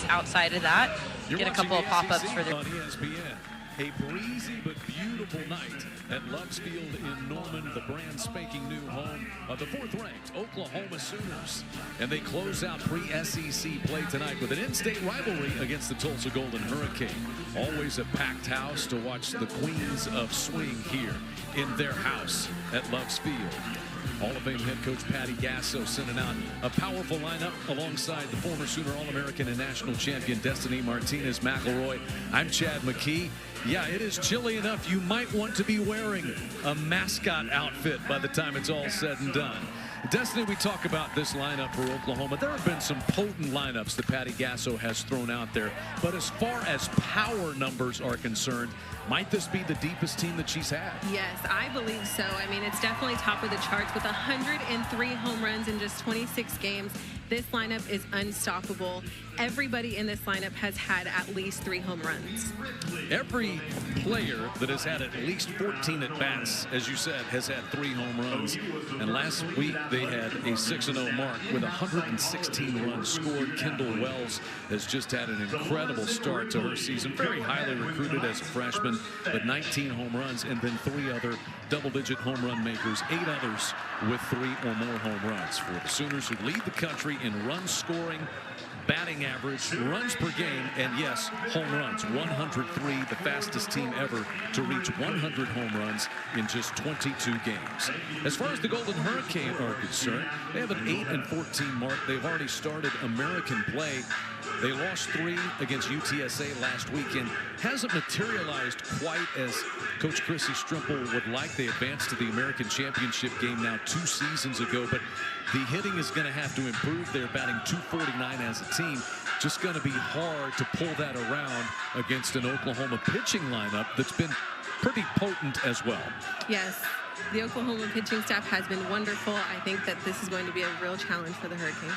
outside of that, get a couple of pop-ups for their... On ESPN. A breezy but beautiful night at Love's Field in Norman, the brand spanking new home of the 4th-ranked Oklahoma Sooners. And they close out pre-SEC play tonight with an in-state rivalry against the Tulsa Golden Hurricane. Always a packed house to watch the Queens of Swing here in their house at Love's Field. Hall of Fame head coach Patty Gasso sending out a powerful lineup alongside the former Sooner All-American and national champion Destiny Martinez-McElroy. I'm Chad McKee. Yeah, it is chilly enough you might want to be wearing a mascot outfit by the time it's all said and done. Destiny, we talk about this lineup for Oklahoma. There have been some potent lineups that Patty Gasso has thrown out there, but as far as power numbers are concerned, might this be the deepest team that she's had? Yes, I believe so. I mean, it's definitely top of the charts with 103 home runs in just 26 games. This lineup is unstoppable. Everybody in this lineup has had at least 3 home runs. Every player that has had at least 14 at-bats, as you said, has had 3 home runs. And last week they had a 6-0 mark with 116 runs scored. Kendall Wells has just had an incredible start to her season. Very highly recruited as a freshman, but 19 home runs, and then 3 other double-digit home run makers, 8 others with 3 or more home runs for the Sooners, who lead the country in run scoring, batting average, runs per game, and yes, home runs. 103, the fastest team ever to reach 100 home runs in just 22 games. As far as the Golden Hurricane are concerned, they have an 8-14 mark. They've already started American play. They lost 3 against UTSA last weekend. Hasn't materialized quite as Coach Chrissy Strimple would like. They advanced to the American Championship game now 2 seasons ago, but the hitting is going to have to improve. They're batting .249 as a team. Just going to be hard to pull that around against an Oklahoma pitching lineup that's been pretty potent as well. Yes, the Oklahoma pitching staff has been wonderful. I think that this is going to be a real challenge for the Hurricane.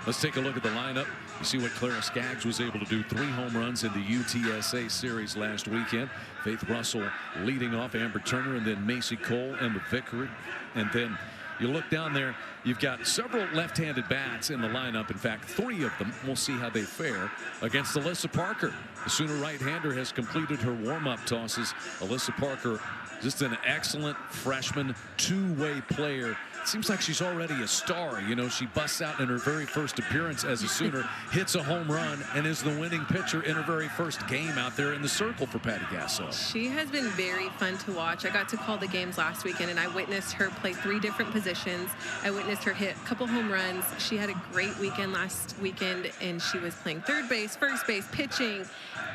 Let's take a look at the lineup. You see what Clara Skaggs was able to do. 3 home runs in the UTSA series last weekend. Faith Russell leading off, Amber Turner, and then Macy Cole, Emma Vickery. And then you look down there, you've got several left-handed bats in the lineup. In fact, 3 of them. We'll see how they fare against Alyssa Parker. The Sooner right-hander has completed her warm-up tosses. Alyssa Parker, just an excellent freshman, 2-way player. Seems like she's already a star. You know, she busts out in her very first appearance as a Sooner, hits a home run, and is the winning pitcher in her very first game out there in the circle for Patty Gasso. She has been very fun to watch. I got to call the games last weekend, and I witnessed her play 3 different positions. I witnessed her hit a couple home runs. She had a great weekend last weekend, and she was playing third base, first base, pitching,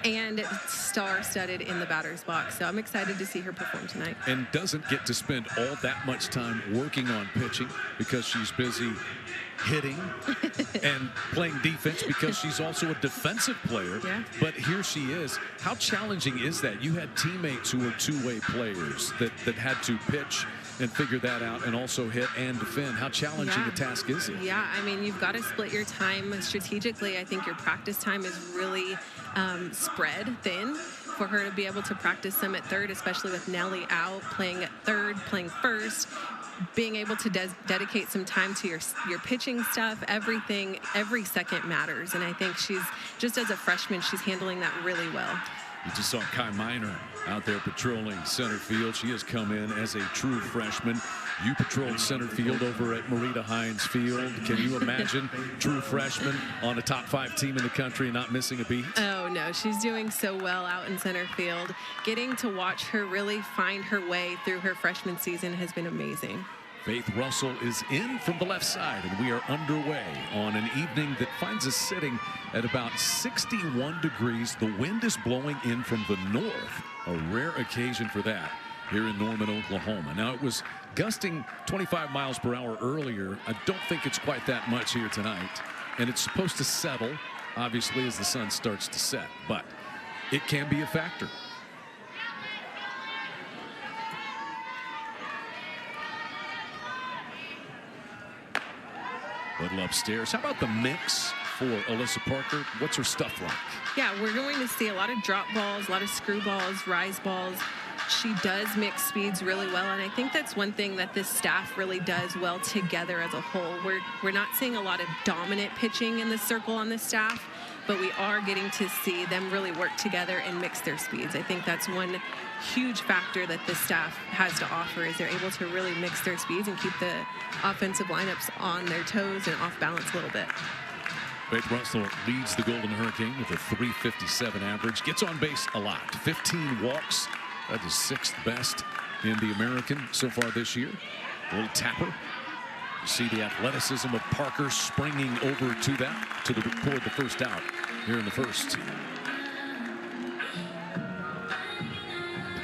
and star-studded in the batter's box. So I'm excited to see her perform tonight. And doesn't get to spend all that much time working on pitching because she's busy hitting and playing defense because she's also a defensive player. Yeah. But here she is. How challenging is that? You had teammates who were 2-way players that had to pitch and figure that out and also hit and defend. How challenging a task is it? Yeah, I mean, you've got to split your time strategically. I think your practice time is really spread thin for her to be able to practice some at third, especially with Nellie out, playing at third, playing first, being able to dedicate some time to your pitching stuff. Everything, every second matters. And I think she's, just as a freshman, she's handling that really well. You just saw Kai Miner out there patrolling center field. She has come in as a true freshman. You patrolled center field over at Marita Hines Field. Can you imagine true freshman on a top 5 team in the country and not missing a beat? Oh, no. She's doing so well out in center field. Getting to watch her really find her way through her freshman season has been amazing. Faith Russell is in from the left side, and we are underway on an evening that finds us sitting at about 61 degrees. The wind is blowing in from the north, a rare occasion for that here in Norman, Oklahoma. Now, it was gusting 25 miles per hour earlier. I don't think it's quite that much here tonight, and it's supposed to settle, obviously, as the sun starts to set, but it can be a factor. Little upstairs. How about the mix for Alyssa Parker? What's her stuff like? Yeah, we're going to see a lot of drop balls, a lot of screw balls, rise balls. She does mix speeds really well, and I think that's one thing that this staff really does well together as a whole. We're not seeing a lot of dominant pitching in the circle on this staff, but we are getting to see them really work together and mix their speeds. I think that's one huge factor that this staff has to offer, is they're able to really mix their speeds and keep the offensive lineups on their toes and off balance a little bit. Faith Russell leads the Golden Hurricane with a .357 average. Gets on base a lot. 15 walks. That is 6th best in the American so far this year. A little tapper. You see the athleticism of Parker springing over to that to record the first out here in the first.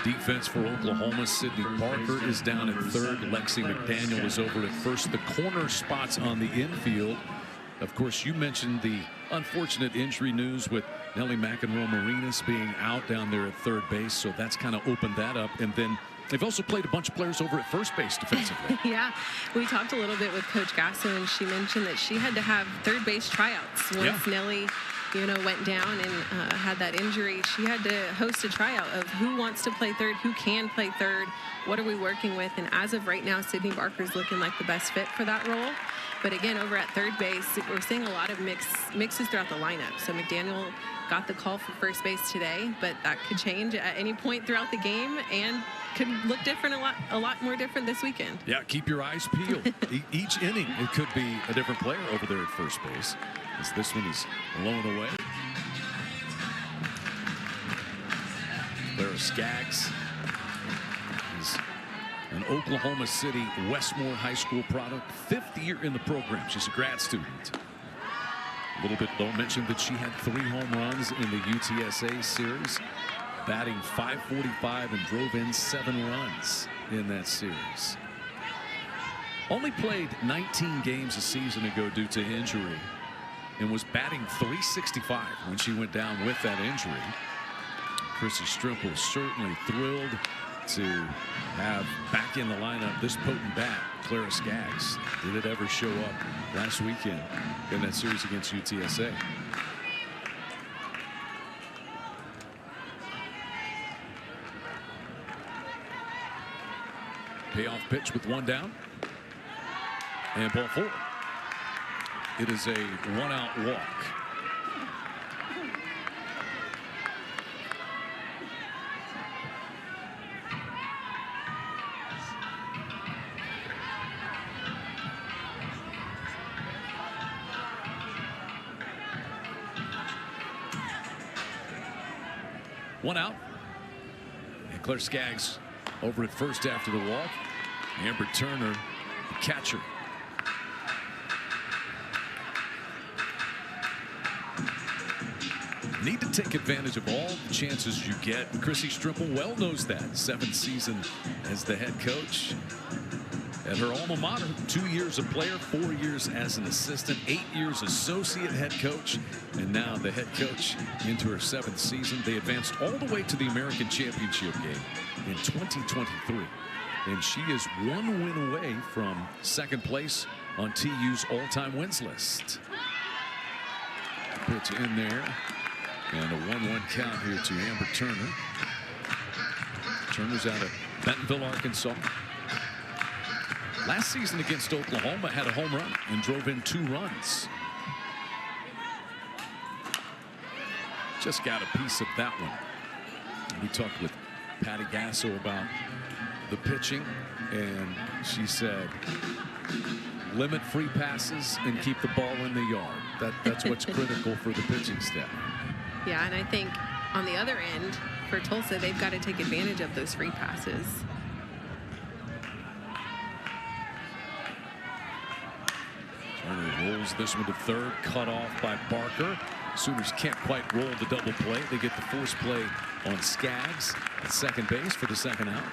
The defense for Oklahoma, Sydney Parker is down at third. Lexi McDaniel is over at first. The corner spots on the infield. Of course, you mentioned the unfortunate injury news with Nellie McEnroe-Marinas being out down there at third base, so that's kind of opened that up. And then they've also played a bunch of players over at first base defensively. Yeah, we talked a little bit with Coach Gasso, and she mentioned that she had to have third base tryouts once Nellie, went down and had that injury. She had to host a tryout of who wants to play third, who can play third, what are we working with. And as of right now, Sydney Barker's looking like the best fit for that role. But again, over at third base, we're seeing a lot of mixes throughout the lineup. So McDaniel got the call for first base today, but that could change at any point throughout the game and could look different, a lot more different this weekend. Yeah, keep your eyes peeled. Each inning, it could be a different player over there at first base, as this one is blown away. Clara Skaggs is an Oklahoma City Westmore High School product, 5th year in the program. She's a grad student. A little bit low, mentioned that she had 3 home runs in the UTSA series, batting .545 and drove in 7 runs in that series. Only played 19 games a season ago due to injury and was batting .365 when she went down with that injury. Chrissy Strimple certainly thrilled to have back in the lineup this potent bat, Clara Skaggs. Did it ever show up last weekend in that series against UTSA? Payoff pitch with 1 down. And ball 4. It is a 1-out walk. One out. And Claire Skaggs over at first after the walk. Amber Turner, the catcher. Need to take advantage of all the chances you get. And Chrissy Strimple well knows that. 7th season as the head coach at her alma mater. 2 years a player, 4 years as an assistant, 8 years associate head coach, and now the head coach into her 7th season. They advanced all the way to the American Championship game in 2023, and she is 1 win away from 2nd place on TU's all-time wins list. Pitch in there, and a 1-1 count here to Amber Turner. Turner's out of Bentonville, Arkansas. Last season against Oklahoma had a home run and drove in 2 runs. Just got a piece of that one. We talked with Patty Gasso about the pitching, and she said, limit free passes and keep the ball in the yard. That's what's critical for the pitching staff. Yeah, and I think on the other end for Tulsa, they've got to take advantage of those free passes. Turner rolls this one to third, cut off by Barker. Sooners can't quite roll the double play. They get the force play on Skaggs at second base for the 2nd out.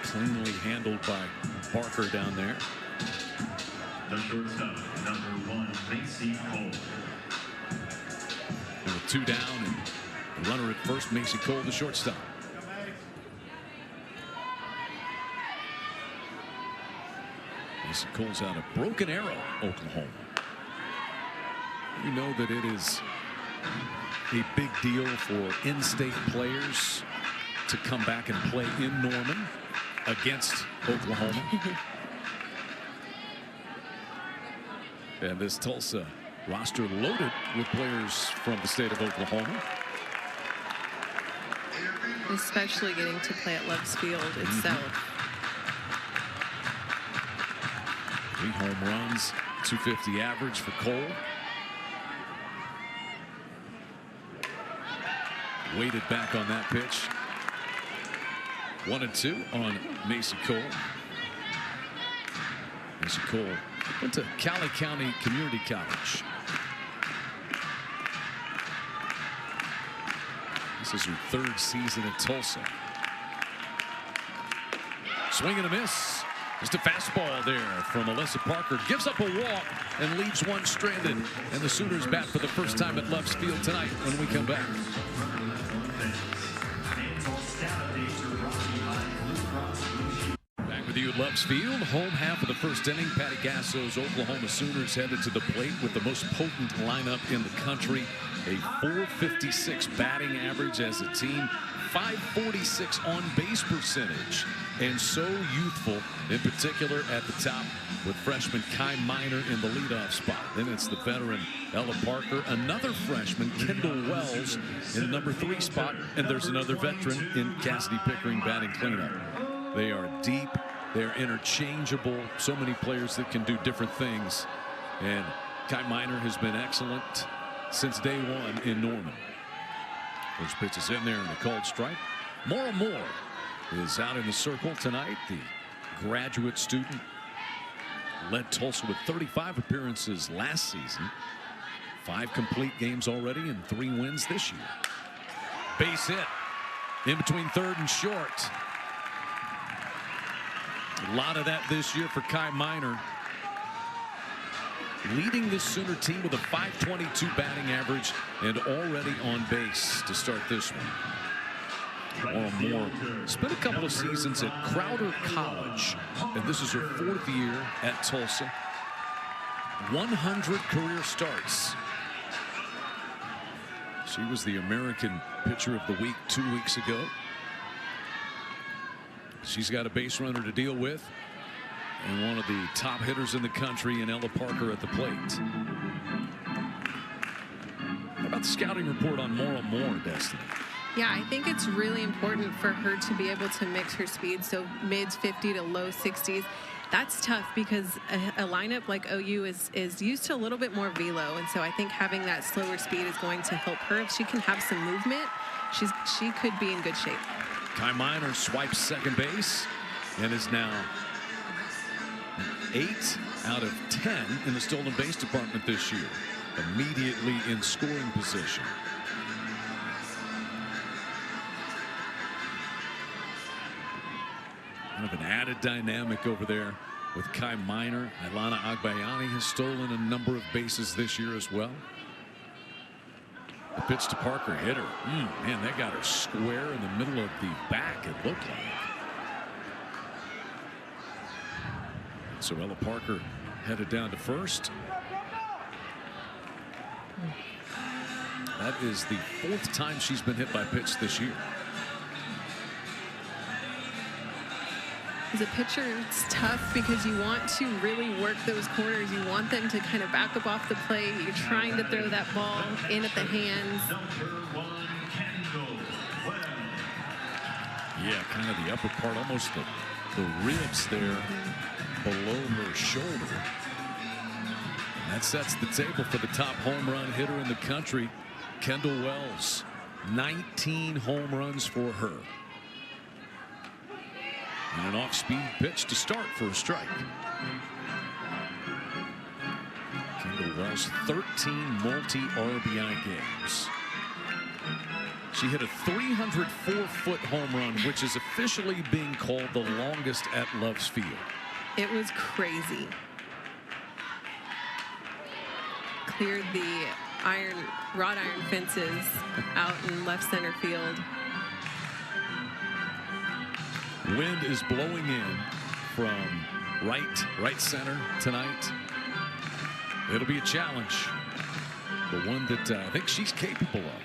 Cleanly handled by Barker down there. The shortstop, number 1, Macy Cole. And with 2 down and the runner at first, Macy Cole, the shortstop. Macy Cole's out of Broken Arrow, Oklahoma. We know that it is a big deal for in-state players to come back and play in Norman against Oklahoma. And this Tulsa roster loaded with players from the state of Oklahoma. Especially getting to play at Love's Field itself. 3 home runs, 250 average for Cole. Weighted back on that pitch. 1-2 on Macy Cole. Macy Cole went to Cali County Community College. This is her 3rd season at Tulsa. Swing and a miss. Just a fastball there from Alyssa Parker. Gives up a walk and leaves one stranded. And the Sooners bat for the first time at Love's Field tonight when we come back. Back with you at Love's Field. Home half of the first inning. Patty Gasso's Oklahoma Sooners headed to the plate with the most potent lineup in the country. A .456 batting average as a team. .546 on base percentage. And so youthful, in particular at the top with freshman Kai Minor in the leadoff spot. Then it's the veteran Ella Parker, another freshman Kendall Wells in the number 3 spot, and there's another veteran in Cassidy Pickering batting cleanup. They are deep, they're interchangeable, so many players that can do different things, and Kai Minor has been excellent since day one in Norman. First pitch is in there in the called strike. Maura Moore is out in the circle tonight. The graduate student led Tulsa with 35 appearances last season. 5 complete games already and 3 wins this year. Base hit in between third and short. A lot of that this year for Kai Minor. Leading this Sooner team with a .522 batting average and already on base to start this one. Maura Moore spent a couple of seasons at Crowder College, and this is her 4th year at Tulsa. 100 career starts. She was the American Pitcher of the Week 2 weeks ago. She's got a base runner to deal with, and one of the top hitters in the country in Ella Parker at the plate. How about the scouting report on Maura Moore, Destiny? Yeah, I think it's really important for her to be able to mix her speed, so mids 50 to low 60s. That's tough because a lineup like OU is used to a little bit more velo, and so I think having that slower speed is going to help her. If she can have some movement, she could be in good shape. Kai Minor swipes second base and is now 8 out of 10 in the stolen base department this year. Immediately in scoring position. Kind of an added dynamic over there with Kai Minor. Ilana Agbayani has stolen a number of bases this year as well. The pitch to Parker, hit her. Man, that got her square in the middle of the back, it looked like. So Ella Parker headed down to first. That is the 4th time she's been hit by pitch this year. As a pitcher, it's tough because you want to really work those corners. You want them to kind of back up off the plate. You're trying to throw that ball in at the hands. Yeah, kind of the upper part, almost the ribs there below her shoulder. And that sets the table for the top home run hitter in the country, Kendall Wells. 19 home runs for her. And an off-speed pitch to start for a strike. Kendall Wells, 13 multi-RBI games. She hit a 304-foot home run, which is officially being called the longest at Love's Field. It was crazy. Cleared the wrought iron fences out in left center field. Wind is blowing in from right center tonight. It'll be a challenge, but one that I think she's capable of.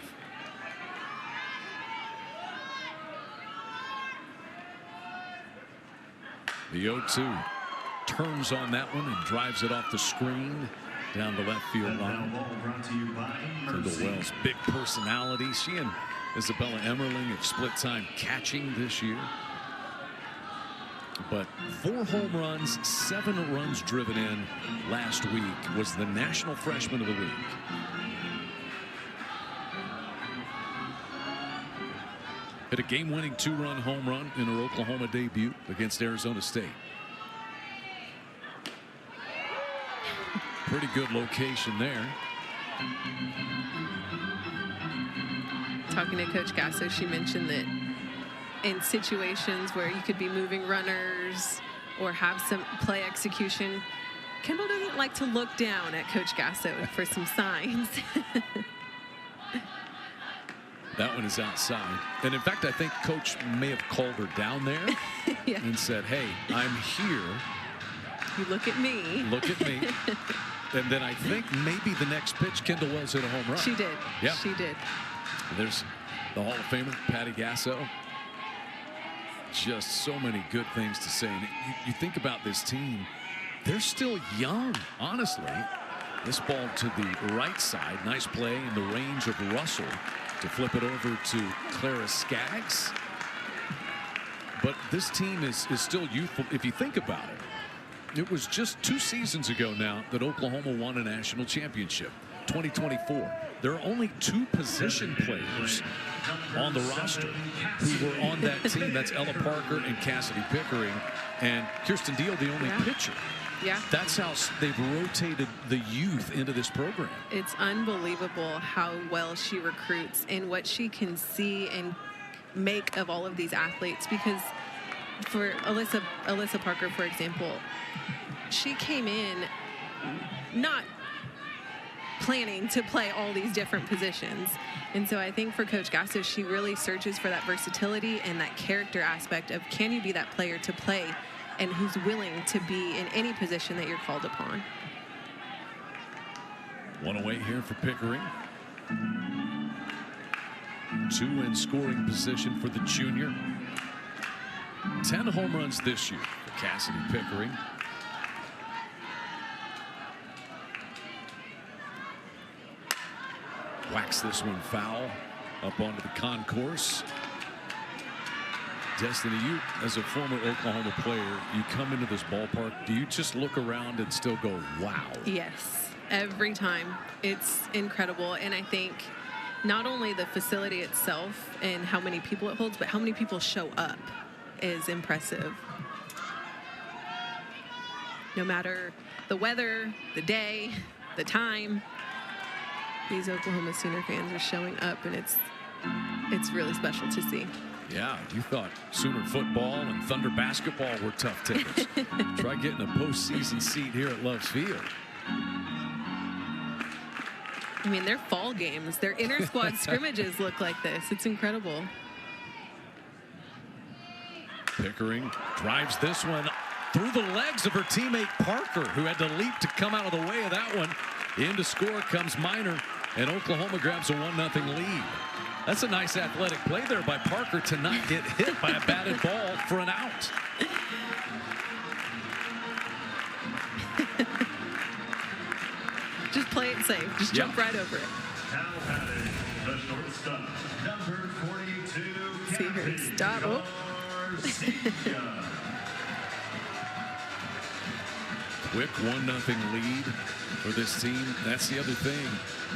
The 0-2 turns on that one and drives it off the screen. down the left field That line. ball brought to you by Kendall Mercy. Wells, big personality. She and Isabella Emmerling have split time catching this year. But 4 home runs, 7 runs driven in last week. Was the National Freshman of the Week. Hit a game-winning 2-run home run in her Oklahoma debut against Arizona State. Pretty good location there. Talking to Coach Gasso, she mentioned that in situations where you could be moving runners or have some play execution, Kendall doesn't like to look down at Coach Gasso for some signs. That one is outside. And in fact, I think Coach may have called her down there Yeah. and said, hey, I'm here. You look at me. Look at me. And then I think maybe the next pitch, Kendall Wells hit a home run. She did. Yeah. She did. There's the Hall of Famer, Patty Gasso. Just so many good things to say. And you think about this team, they're still young, honestly. This ball to the right side. Nice play in the range of Russell to flip it over to Clara Skaggs. But this team is still youthful. If you think about it, it was just 2 seasons ago now that Oklahoma won a national championship. 2024. There are only 2 position players on the roster who were on that team. That's Ella Parker and Cassidy Pickering, and Kirsten Deal, the only pitcher. Yeah. That's how they've rotated the youth into this program. It's unbelievable how well she recruits and what she can see and make of all of these athletes. Because for Alyssa Parker, for example, she came in not planning to play all these different positions. And so I think for Coach Gasso, she really searches for that versatility and that character aspect of, can you be that player to play and who's willing to be in any position that you're called upon. One away here for Pickering. 2 in scoring position for the junior. 10 home runs this year for Cassidy Pickering. Whacks this one foul up onto the concourse. Destiny, you as a former Oklahoma player, you come into this ballpark, do you just look around and still go, wow? Yes, every time. It's incredible. And I think not only the facility itself and how many people it holds, but how many people show up is impressive. No matter the weather, the day, the time, these Oklahoma Sooner fans are showing up, and it's really special to see. Yeah, you thought Sooner football and Thunder basketball were tough tickets. Try getting a postseason seat here at Love's Field. I mean, their fall games, their inter-squad scrimmages look like this. It's incredible. Pickering drives this one through the legs of her teammate Parker, who had to leap to come out of the way of that one. In to score comes Minor, and Oklahoma grabs a 1-0 lead. That's a nice athletic play there by Parker to not get hit by a batted ball for an out. Just play it safe. Just jump right over it. Now batting, the shortstop, number 42. See her stop. Oh. Garcia. Quick 1-0 lead for this team. That's the other thing.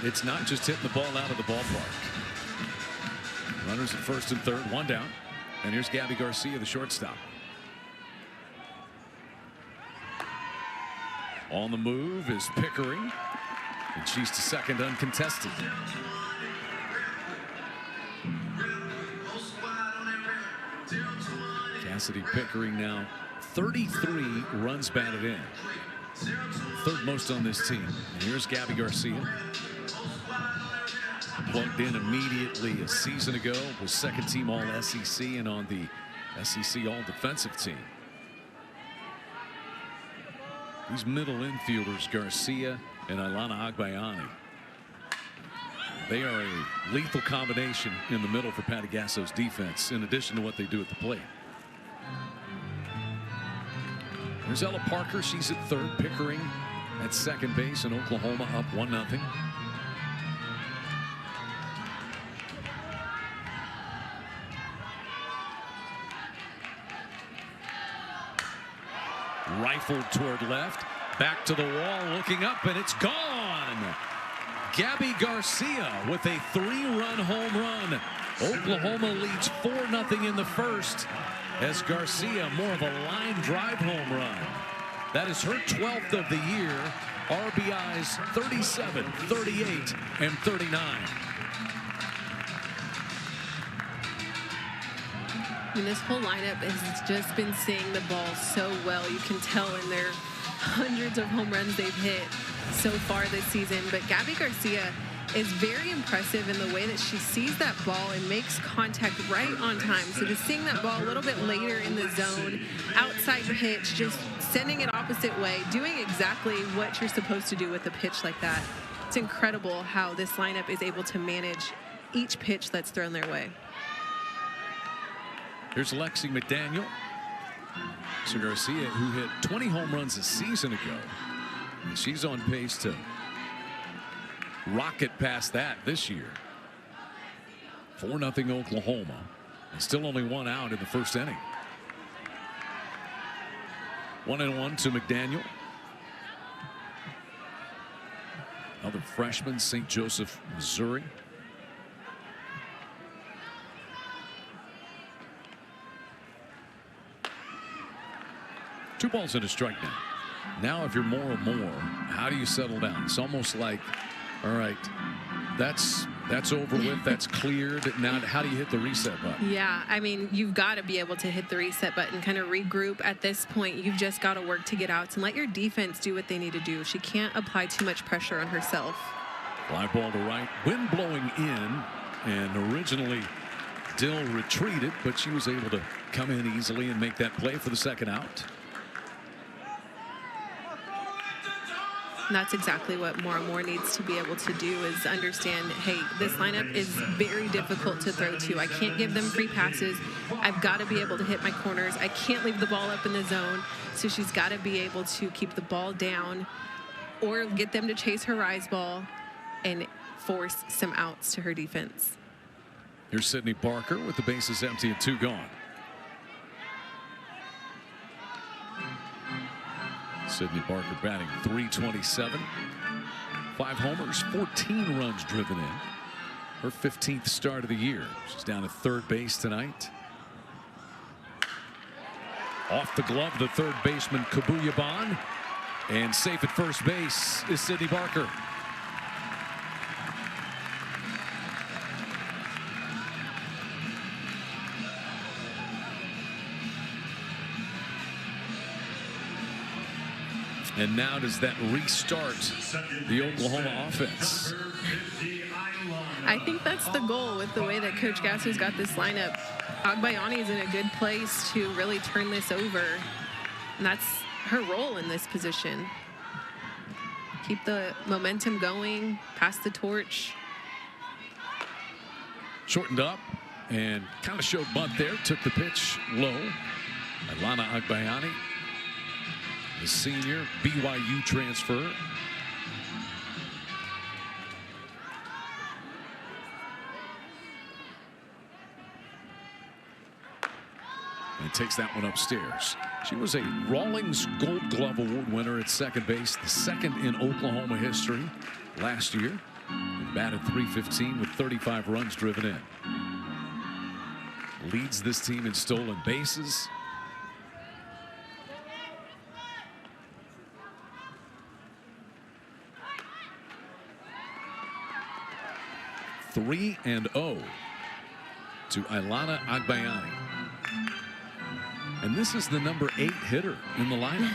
It's not just hitting the ball out of the ballpark. Runners at first and third, 1 down. And here's Gabby Garcia, the shortstop. On the move is Pickering, and she's to second uncontested. Cassidy Pickering now 33 runs batted in. Third most on this team. And here's Gabby Garcia. Plugged in immediately a season ago, was second team all SEC and on the SEC all defensive team. These middle infielders, Garcia and Ilana Agbayani, they are a lethal combination in the middle for Patty Gasso's defense, in addition to what they do at the plate. There's Ella Parker. She's at third. Pickering at second base, and Oklahoma up 1-0. Rifled toward left, back to the wall, looking up, and it's gone. Gabby Garcia with a 3-run home run. Oklahoma leads 4-0 in the first as Garcia, more of a line drive home run. That is her 12th of the year. RBIs 37, 38, and 39. And this whole lineup has just been seeing the ball so well. You can tell in their hundreds of home runs they've hit so far this season. But Gabby Garcia is very impressive in the way that she sees that ball and makes contact right on time. So just seeing that ball a little bit later in the zone, outside pitch, just sending it opposite way, doing exactly what you're supposed to do with a pitch like that. It's incredible how this lineup is able to manage each pitch that's thrown their way. Here's Lexi McDaniel. So Garcia, who hit 20 home runs a season ago, and she's on pace to rocket past that this year. 4-0 Oklahoma, and still only 1 out in the first inning. 1-1 to McDaniel. Another freshman, St. Joseph, Missouri. Two balls and a strike now. Now, if you're Moore, how do you settle down? It's almost like, all right, that's over with, that's cleared. Now, how do you hit the reset button? Yeah, I mean, you've got to be able to hit the reset button, kind of regroup. At this point, you've just got to work to get outs and let your defense do what they need to do. She can't apply too much pressure on herself. Fly ball to right, wind blowing in, and originally Dill retreated, but she was able to come in easily and make that play for the second out. And that's exactly what Moore needs to be able to do, is understand, hey, this lineup is very difficult to throw to. I can't give them free passes. I've got to be able to hit my corners. I can't leave the ball up in the zone. So she's got to be able to keep the ball down or get them to chase her rise ball and force some outs to her defense. Here's Sydney Barker with the bases empty and 2 gone. Sydney Barker batting .327, 5 homers, 14 runs driven in. Her 15th start of the year. She's down at third base tonight. Off the glove, the third baseman Kabuyaban, and safe at first base is Sydney Barker. And now does that restart the Oklahoma offense? I think that's the goal with the way that Coach Gasser's got this lineup. Agbayani is in a good place to really turn this over. And that's her role in this position. Keep the momentum going, pass the torch. Shortened up and kind of showed bunt there. Took the pitch low. Ilana Agbayani, the senior BYU transfer. And takes that one upstairs. She was a Rawlings Gold Glove Award winner at second base, the second in Oklahoma history last year. And batted .315 with 35 runs driven in. Leads this team in stolen bases. .3-0 to Ilana Agbayani. And this is the number 8 hitter in the lineup.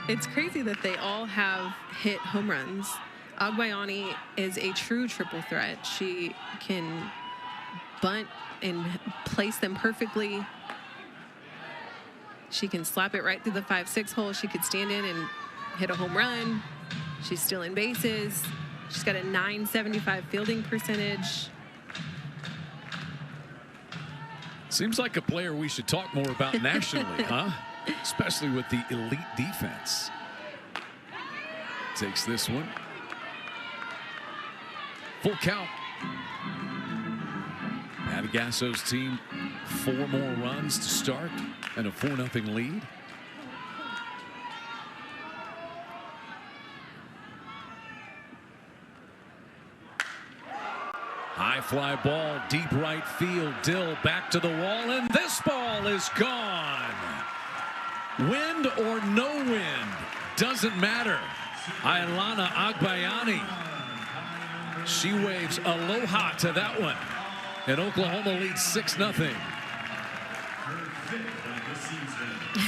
It's crazy that they all have hit home runs. Agbayani is a true triple threat. She can bunt and place them perfectly. She can slap it right through the 5-6 hole. She could stand in and hit a home run. She's still in bases. She's got a .975 fielding percentage. Seems like a player we should talk more about nationally, huh? Especially with the elite defense. takes this one. Full count. Patty Gasso's team 4 more runs to start and a 4-0 lead. High fly ball, deep right field. Dill back to the wall, and this ball is gone. Wind or no wind, doesn't matter. Ailana Agbayani, she waves aloha to that one. And Oklahoma leads 6-0.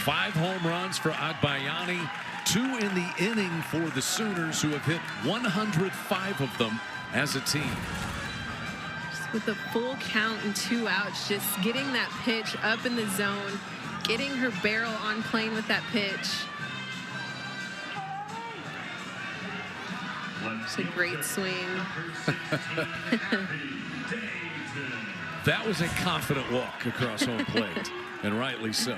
5 home runs for Agbayani, 2 in the inning for the Sooners, who have hit 105 of them as a team. With a full count and 2 outs, just getting that pitch up in the zone, getting her barrel on plane with that pitch. It's a great swing. That was a confident walk across home plate, and rightly so.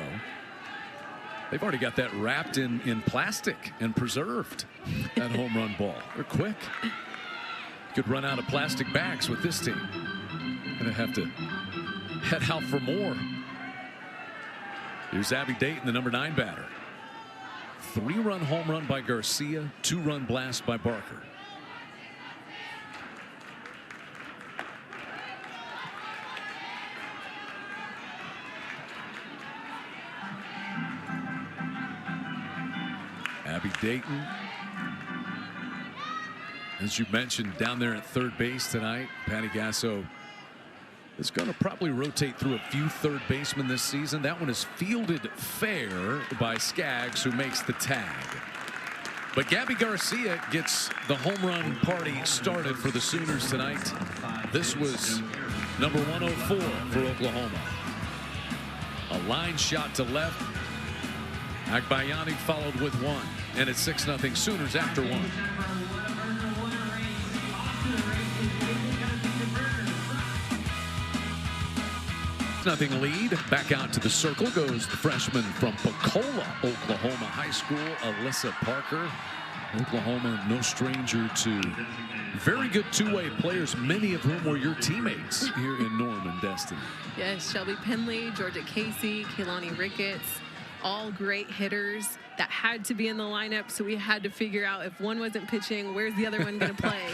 They've already got that wrapped in plastic and preserved, that home run ball. They're quick. Could run out of plastic bags with this team. Gonna have to head out for more. Here's Abby Dayton, the number 9 batter. 3-run home run by Garcia, 2-run blast by Barker. Abby Dayton, as you mentioned, down there at third base tonight. Patty Gasso is going to probably rotate through a few third basemen this season. That one is fielded fair by Skaggs, who makes the tag. But Gabby Garcia gets the home run party started for the Sooners tonight. This was number 104 for Oklahoma. A line shot to left. Agbayani followed with 1, and it's 6-0 Sooners after 1. Nothing lead. Back out to the circle goes the freshman from Pecola, Oklahoma High School, Alyssa Parker. Oklahoma, no stranger to very good two-way players, many of whom were your teammates here in Norman, Destiny. Yes, Shelby Penley, Georgia Casey, Kehlani Ricketts, all great hitters that had to be in the lineup, so we had to figure out if one wasn't pitching, where's the other one going to play?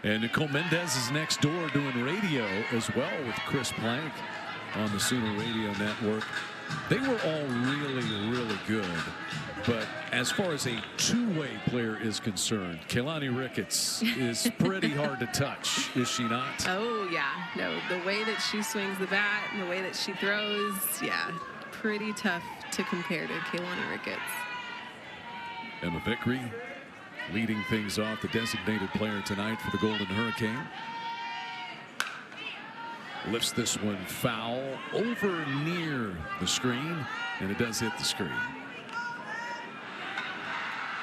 And Nicole Mendez is next door doing radio as well with Chris Plank on the Sooner Radio Network. They were all really, really good. But as far as a two-way player is concerned, Kehlani Ricketts is pretty hard to touch, is she not? Oh, yeah. No, the way that she swings the bat and the way that she throws, yeah, pretty tough to compare to Kehlani Ricketts. Emma Vickery leading things off, the designated player tonight for the Golden Hurricane. Lifts this one foul over near the screen, and it does hit the screen.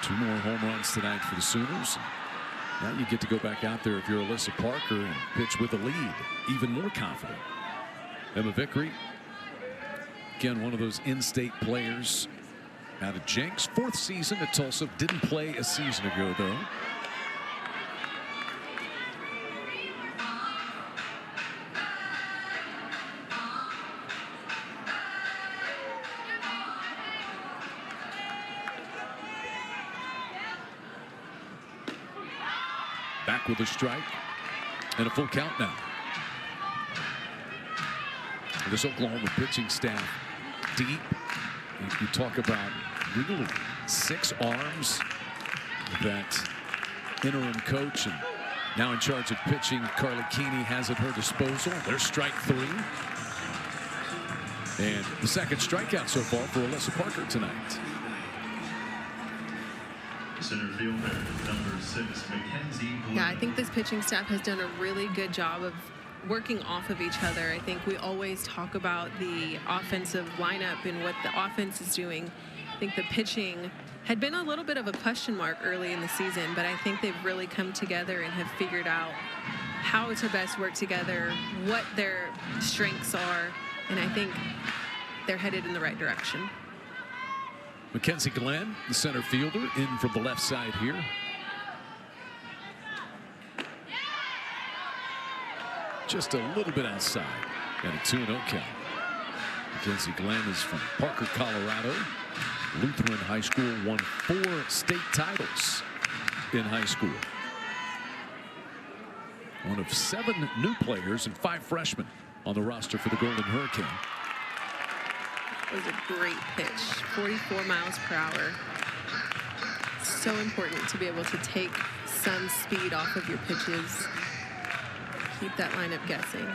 2 more home runs tonight for the Sooners. Now you get to go back out there if you're Alyssa Parker and pitch with a lead, even more confident. Emma Vickery, again, one of those in-state players out of Jenks. 4th season at Tulsa. Didn't play a season ago, though. Back with a strike and a full count now. This Oklahoma pitching staff deep. If you talk about really 6 arms that interim coach and now in charge of pitching Carly Keeney has at her disposal. There's strike 3. And the 2nd strikeout so far for Alyssa Parker tonight. Center fielder, number 6, Mackenzie. Yeah, I think this pitching staff has done a really good job of working off of each other. I think we always talk about the offensive lineup and what the offense is doing. I think the pitching had been a little bit of a question mark early in the season, but I think they've really come together and have figured out how to best work together, what their strengths are, and I think they're headed in the right direction. Mackenzie Glenn, the center fielder, in from the left side here. Just a little bit outside. And a 2-0 count. Mackenzie Glenn is from Parker, Colorado. Lutheran High School, won 4 state titles in high school. One of 7 new players and 5 freshmen on the roster for the Golden Hurricane. That was a great pitch, 44 miles per hour. So important to be able to take some speed off of your pitches. Keep that lineup guessing.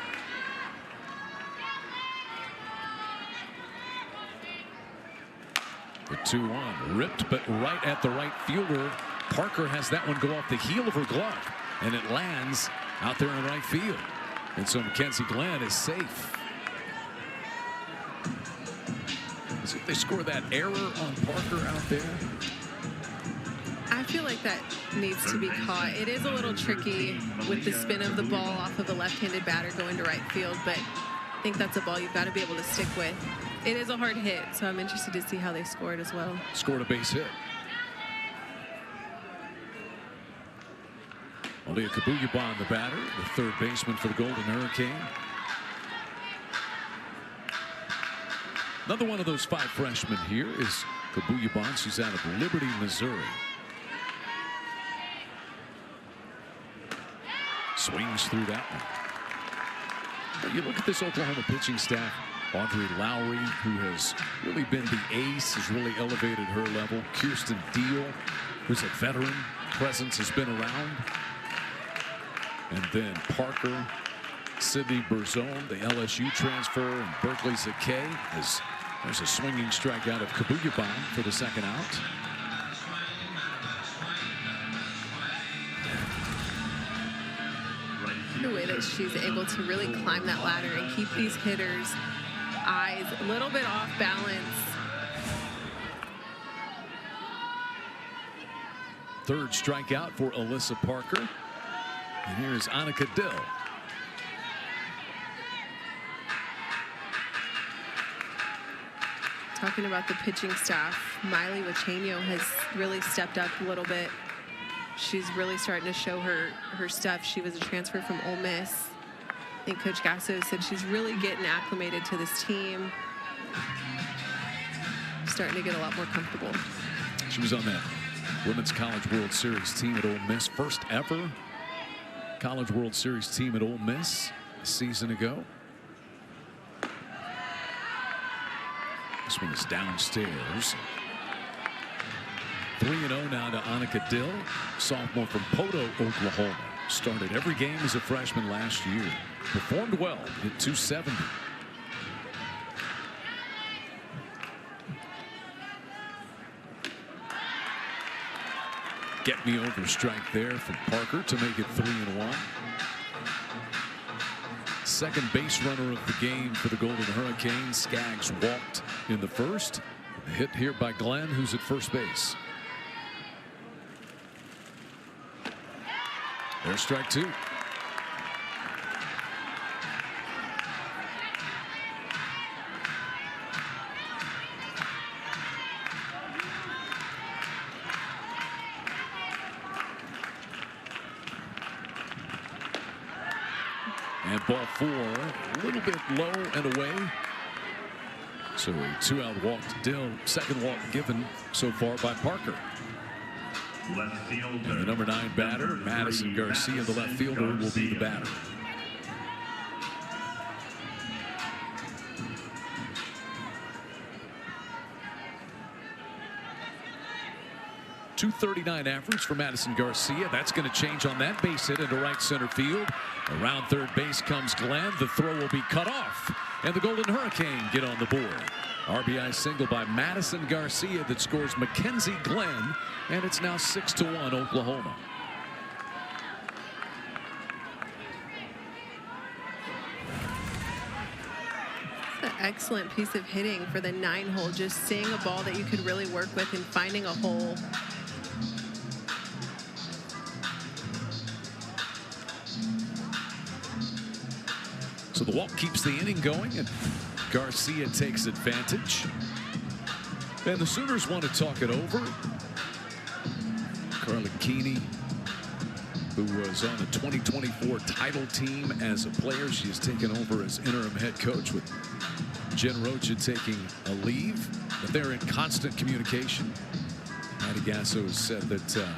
The 2-1, ripped, but right at the right fielder. Parker has that one go off the heel of her glove, and it lands out there in right field. And so Mackenzie Glenn is safe. As if they score that error on Parker out there. I feel like that needs to be caught. It is a little tricky with the spin of the ball off of the left-handed batter going to right field, but I think that's a ball you've got to be able to stick with. It is a hard hit, so I'm interested to see how they score it as well. Scored a base hit. Alia Kabuyabon, the batter, the third baseman for the Golden Hurricane. Another one of those 5 freshmen here is Kabuyabon. She's out of Liberty, Missouri. Swings through that one. But you look at this Oklahoma pitching staff. Audrey Lowry, who has really been the ace, has really elevated her level. Kirsten Deal, who's a veteran presence, has been around. And then Parker, Sydney Berzon, the LSU transfer, and Berkeley Zakay. There's a swinging strikeout of Kabuyabon for the second out. The way that she's able to really climb that ladder and keep these hitters' eyes a little bit off balance. Third strikeout for Alyssa Parker. And here's Annika Dill. Talking about the pitching staff, Miley Wachenio has really stepped up a little bit. She's really starting to show her stuff. She was a transfer from Ole Miss. I think Coach Gasso said she's really getting acclimated to this team. Starting to get a lot more comfortable. She was on that Women's College World Series team at Ole Miss. First ever College World Series team at Ole Miss a season ago. This one is downstairs. 3-0 now to Annika Dill, sophomore from Poto, Oklahoma. Started every game as a freshman last year. Performed well, hit .270. Get me over strike there from Parker to make it 3-1. Second base runner of the game for the Golden Hurricanes. Skaggs walked in the first. A hit here by Glenn, who's at first base. There's strike 2. And ball 4, a little bit low and away. So a 2-out walk to Dill. Second walk given so far by Parker. Left fielder. And the number 9 batter, Madison Garcia, the left fielder, will be the batter. .239 average for Madison Garcia. That's going to change on that base hit into right center field. Around third base comes Glenn. The throw will be cut off, and the Golden Hurricane get on the board. RBI single by Madison Garcia that scores Mackenzie Glenn, and it's now 6-1 Oklahoma. That's an excellent piece of hitting for the 9-hole. Just seeing a ball that you could really work with and finding a hole. So the walk keeps the inning going, and Garcia takes advantage. And the Sooners want to talk it over. Carly Keeney, who was on the 2024 title team as a player. She has taken over as interim head coach with Jen Rocha taking a leave. But they're in constant communication. Patty Gasso has said that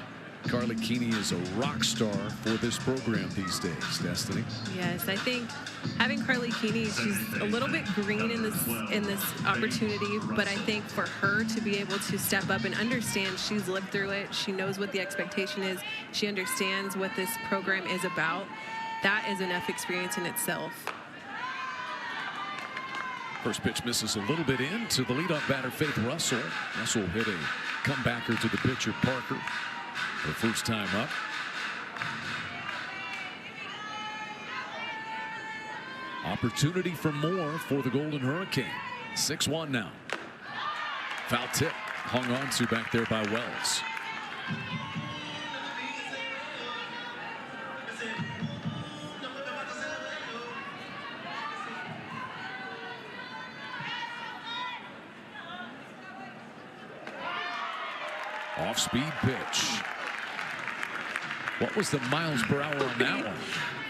Carly Keeney is a rock star for this program these days. Destiny. Yes, I think having Carly Keeney, she's a little bit green in this opportunity, but I think for her to be able to step up and understand, she's lived through it. She knows what the expectation is. She understands what this program is about. That is enough experience in itself. First pitch misses a little bit in to the leadoff batter, Faith Russell. Russell hit a comebacker to the pitcher, Parker, for first time up. Opportunity for more for the Golden Hurricane. 6-1 now. Foul tip hung on to back there by Wells. Off-speed pitch. What was the miles per hour on that one?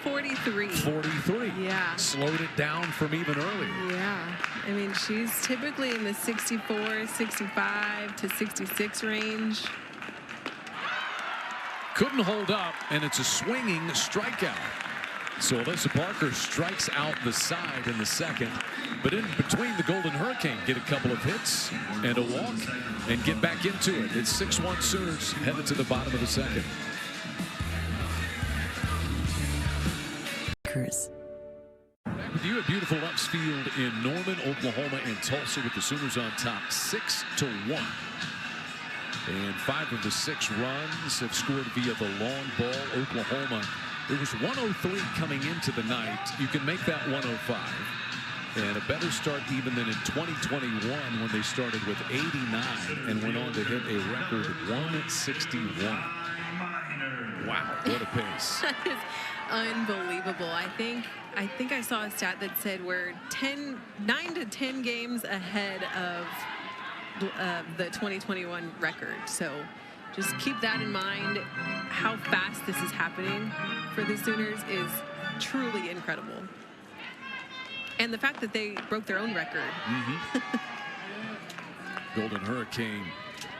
43. 43. Yeah. Slowed it down from even earlier. Yeah. I mean, she's typically in the 64, 65 to 66 range. Couldn't hold up, and it's a swinging strikeout. So Alyssa Parker strikes out the side in the second, but in between, the Golden Hurricane get a couple of hits and a walk and get back into it. It's 6-1 Sooners headed to the bottom of the second. Back with you at beautiful Lux Field in Norman, Oklahoma, and Tulsa, with the Sooners on top 6-1. And 5 of the 6 runs have scored via the long ball. Oklahoma, it was 103 coming into the night. You can make that 105. And a better start even than in 2021, when they started with 89 and went on to hit a record 161. Wow, what a pace. That is unbelievable. I think I saw a stat that said we're 9 to 10 games ahead of the 2021 record. So just keep that in mind. How fast this is happening for the Sooners is truly incredible. And the fact that they broke their own record. Golden Hurricane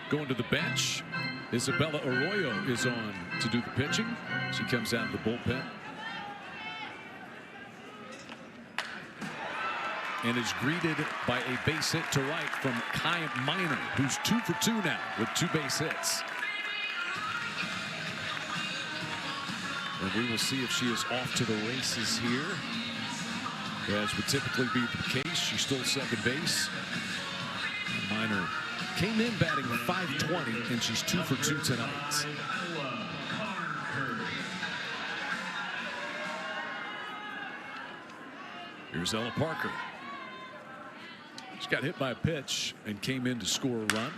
going to the bench. Isabella Arroyo is on to do the pitching. She comes out of the bullpen and is greeted by a base hit to right from Kai Miner, who's 2 for 2 now with 2 base hits. And we will see if she is off to the races here. As would typically be the case, she stole second base. Miner came in batting .520, and she's 2 for 2 tonight. Here's Ella Parker. She got hit by a pitch and came in to score a run.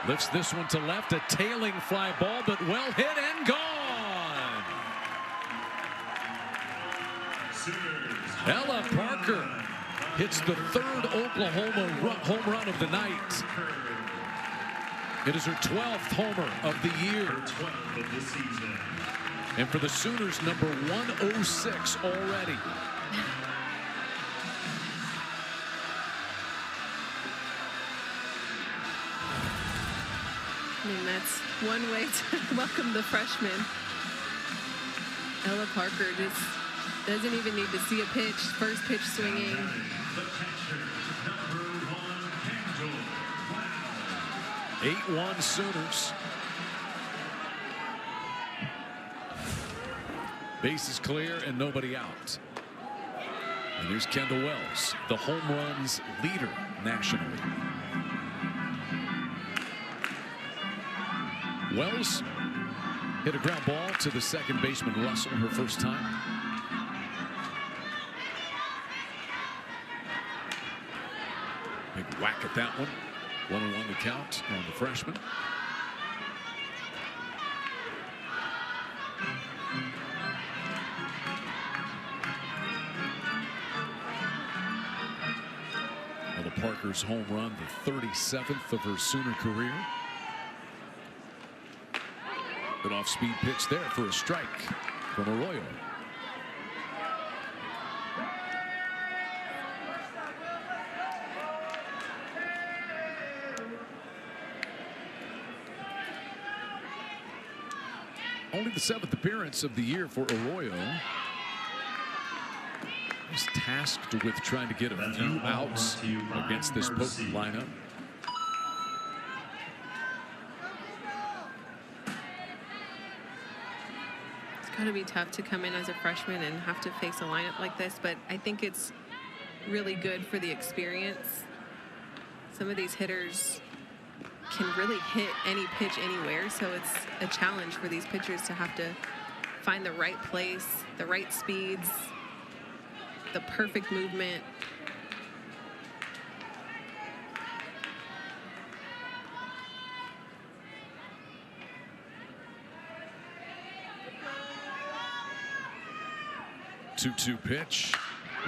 Lifts this one to left, a tailing fly ball, but well hit and gone. Ella Parker hits the 3rd Oklahoma home run of the night. It is her 12th homer of the year. And for the Sooners, number 106 already. I mean, that's one way to welcome the freshman. Ella Parker just doesn't even need to see a pitch. First pitch swinging. 8-1 Sooners. Base is clear and nobody out. And here's Kendall Wells, the home runs leader nationally. Wells hit a ground ball to the second baseman Russell, her first time. Big whack at that one. 1-1 the count on the freshman. Ella Parker's home run, the 37th of her Sooner career. Good off-speed pitch there for a strike from Arroyo. Only the 7th appearance of the year for Arroyo. He's tasked with trying to get a few outs against this potent lineup. It's got to be tough to come in as a freshman and have to face a lineup like this, but I think it's really good for the experience. Some of these hitters can really hit any pitch anywhere, so it's a challenge for these pitchers to have to find the right place, the right speeds, the perfect movement. Two-two pitch.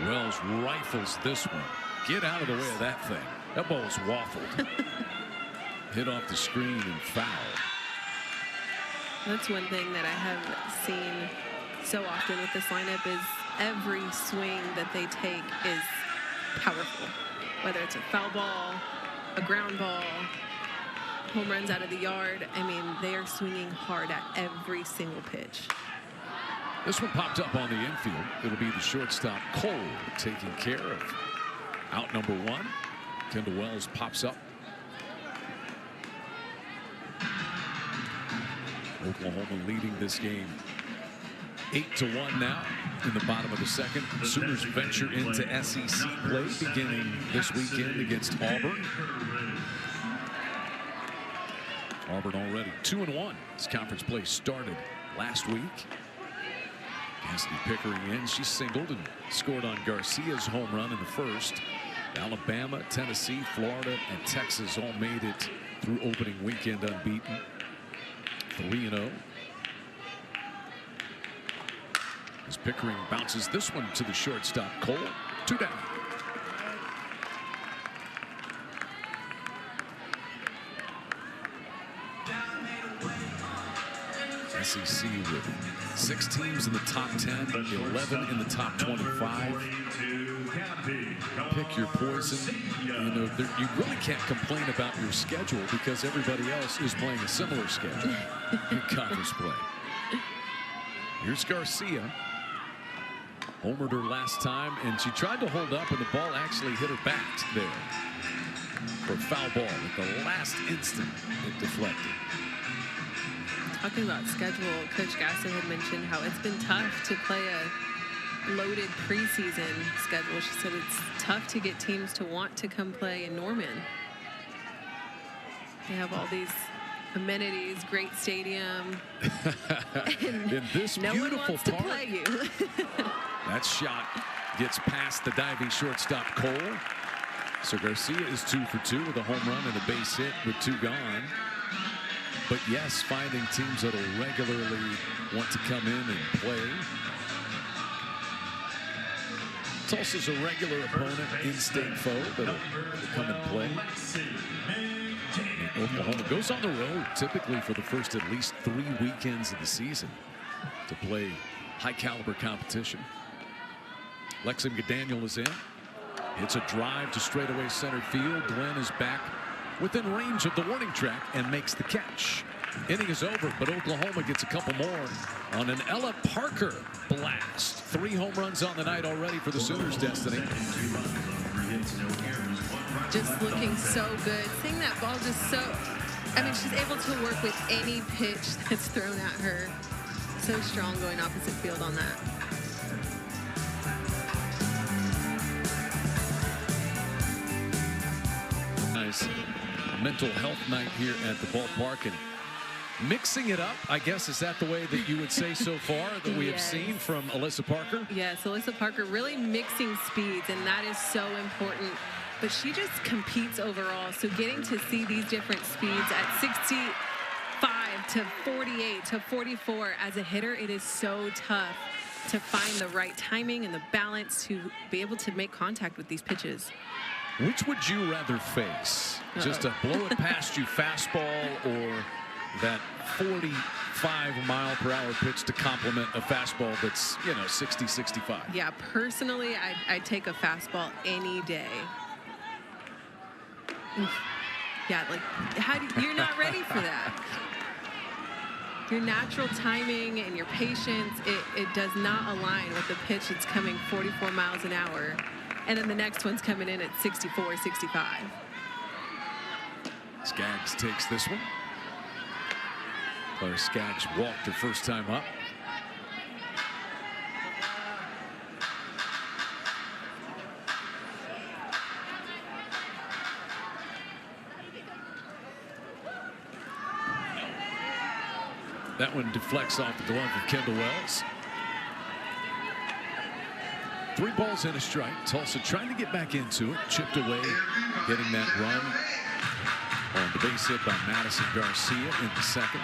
Wells rifles this one. Get out of the way of that thing. That ball was waffled. Hit off the screen and foul. That's one thing that I have seen so often with this lineup is every swing that they take is powerful. Whether it's a foul ball, a ground ball, home runs out of the yard. I mean, they are swinging hard at every single pitch. This one popped up on the infield. It'll be the shortstop Cole taking care of out number one. Kendall Wells pops up. Oklahoma leading this game 8-1 now in the bottom of the second. Sooners venture into SEC play beginning this weekend against Auburn. Auburn already 2-1. This conference play started last week. Cassidy Pickering in. She singled and scored on Garcia's home run in the first. Alabama, Tennessee, Florida, and Texas all made it through opening weekend unbeaten. 3-0. As Pickering bounces this one to the shortstop Cole. 2 down. SEC with 6 teams in the top 10, 11 in the top 25. Pick your poison. You know, you really can't complain about your schedule because everybody else is playing a similar schedule in conference play. Here's Garcia. Homered her last time, and she tried to hold up, and the ball actually hit her bat there for a foul ball. At the last instant, it deflected. Talking about schedule, Coach Gasser had mentioned how it's been tough to play a loaded preseason schedule. She said it's tough to get teams to want to come play in Norman. They have all these amenities, great stadium, and in this no beautiful one wants to park. play you. That shot gets past the diving shortstop Cole. So Garcia is 2 for 2 with a home run and a base hit with 2 gone. But yes, finding teams that'll regularly want to come in and play. Tulsa's a regular opponent, in-state foe that'll come and play. And Oklahoma goes on the road typically for the first at least 3 weekends of the season to play high-caliber competition. Lexi McDaniel is in. Hits a drive to straightaway center field. Glenn is back within range of the warning track and makes the catch. Inning is over, but Oklahoma gets a couple more on an Ella Parker blast. 3 home runs on the night already for the Sooners' destiny. Just looking so good. Seeing that ball just so, I mean, she's able to work with any pitch that's thrown at her. So strong going opposite field on that. Nice mental health night here at the ballpark, and mixing it up, I guess, is that the way that you would say so far that we have seen from Alyssa Parker? Yes, Alyssa Parker really mixing speeds, and that is so important. But she just competes overall, so getting to see these different speeds at 65 to 48 to 44 as a hitter, it is so tough to find the right timing and the balance to be able to make contact with these pitches. Which would you rather face? Just a blow it past you fastball, or that 45-mile-per-hour pitch to complement a fastball that's, 60, 65? Yeah, personally, I'd take a fastball any day. Oof. Yeah, like, you're not ready for that. Your natural timing and your patience, it does not align with the pitch that's coming 44 miles an hour. And then the next one's coming in at 64, 65. Skaggs takes this one. Claire Skaggs walked her first time up. That one deflects off the glove of Kendall Wells. 3 balls and a strike. Tulsa trying to get back into it. Chipped away, getting that run on the base hit by Madison Garcia in the second.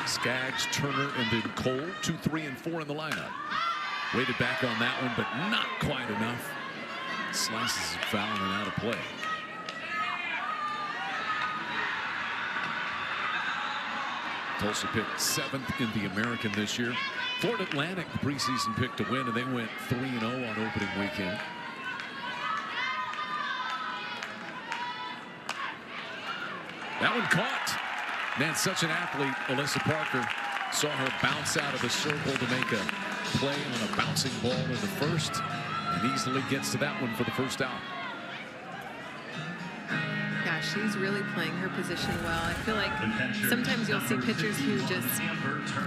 Skaggs, Turner, and then Cole, 2, 3, and 4 in the lineup. Waited back on that one, but not quite enough. Slices it foul and out of play. Tulsa picked 7th in the American this year. Florida Atlantic, the preseason pick to win, and they went 3-0 on opening weekend. That one caught. Man, such an athlete, Alyssa Parker. Saw her bounce out of the circle to make a play on a bouncing ball in the first, and easily gets to that one for the first out. Yeah, she's really playing her position well. I feel like sometimes you'll see pitchers who just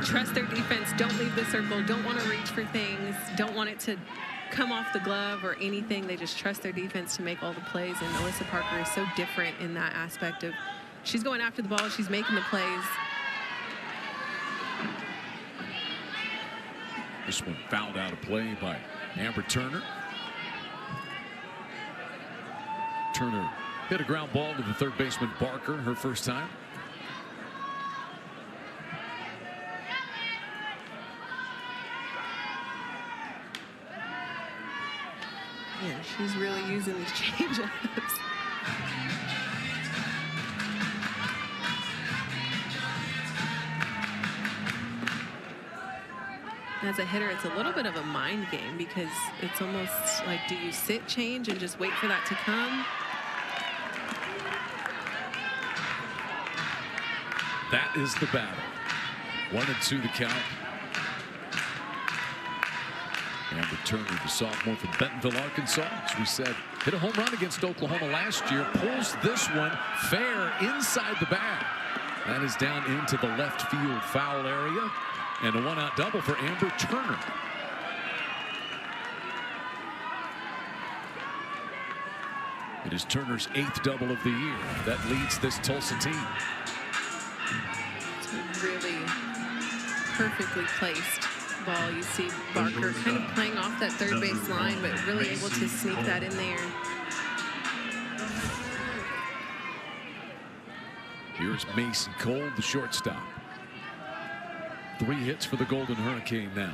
trust their defense, don't leave the circle, don't want to reach for things, don't want it to come off the glove or anything. They just trust their defense to make all the plays, and Alyssa Parker is so different in that aspect of she's going after the ball, she's making the plays. This one fouled out of play by Amber Turner. Turner hit a ground ball to the third baseman Barker, her first time. Yeah, she's really using these change-ups. As a hitter, it's a little bit of a mind game because it's almost like, do you sit change and just wait for that to come? That is the battle. 1-2 the count. Amber Turner, the sophomore from Bentonville, Arkansas, as we said, hit a home run against Oklahoma last year. Pulls this one fair inside the bag. That is down into the left field foul area. And a 1-out double for Amber Turner. It is Turner's 8th double of the year. That leads this Tulsa team. It's a really perfectly placed ball. You see Barker kind of playing off that third base line, but really able to sneak that in there. Here's Mason Cole, the shortstop. 3 hits for the Golden Hurricane now.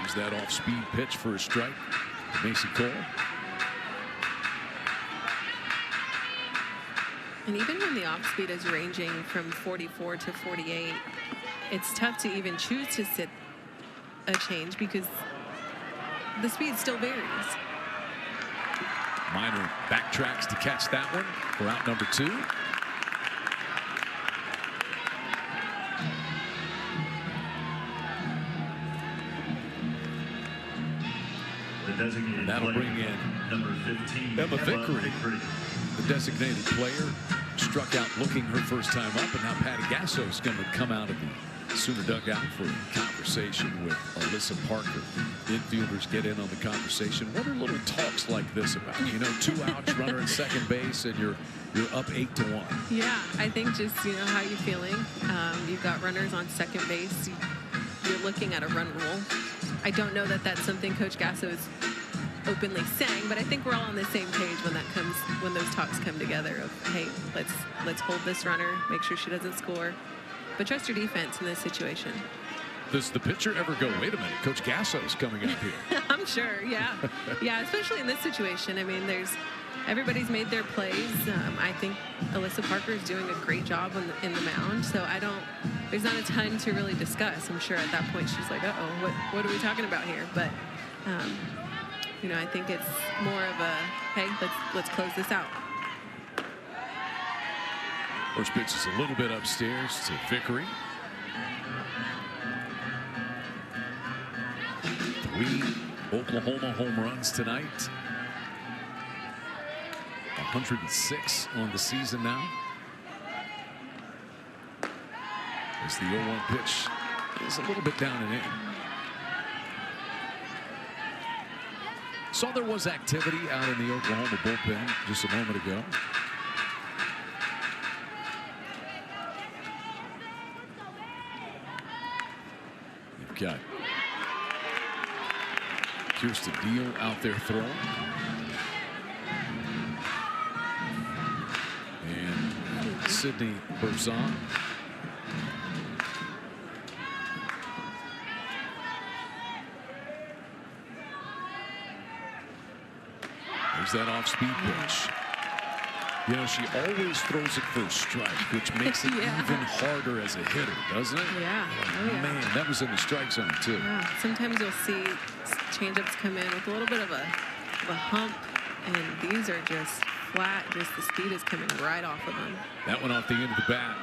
Use that off-speed pitch for a strike. Mason Cole. And even when the off-speed is ranging from 44 to 48, it's tough to even choose to sit a change because the speed still varies. Minor backtracks to catch that one for out number 2. And that'll bring in number 15, Emma Vickery, the designated player. Struck out looking her first time up, and now Patty Gasso is going to come out of the Sooner dugout for a conversation with Alyssa Parker. Infielders get in on the conversation. What are little talks like this about? 2 outs, runner at second base, and you're up 8-1. Yeah, I think just how you feeling. You've got runners on second base. You're looking at a run rule. I don't know that that's something Coach Gasso is openly saying, but I think we're all on the same page when those talks come together of, hey, let's hold this runner, make sure she doesn't score, but trust your defense in this situation. Does the pitcher ever go, wait a minute, Coach Gasso's coming up here? I'm sure, yeah. Yeah, especially in this situation. I mean, everybody's made their plays. I think Alyssa Parker is doing a great job in the mound, so there's not a ton to really discuss. I'm sure at that point she's like, uh-oh, what are we talking about here? But, I think it's more of a, hey, let's close this out. First pitch is a little bit upstairs to Vickery. 3 Oklahoma home runs tonight. 106 on the season now. As the 0-1 pitch is a little bit down and in. Saw there was activity out in the Oklahoma bullpen just a moment ago. You've got Kirsten Deal out there throwing. And Sydney Berzon. There's that off-speed pitch. You know, she always throws it for a strike, which makes it even harder as a hitter, doesn't it? Yeah. Oh, yeah. Man, that was in the strike zone, too. Yeah. Sometimes you'll see changeups come in with a little bit of a hump, and these are just flat. Just the speed is coming right off of them. That one off the end of the bat.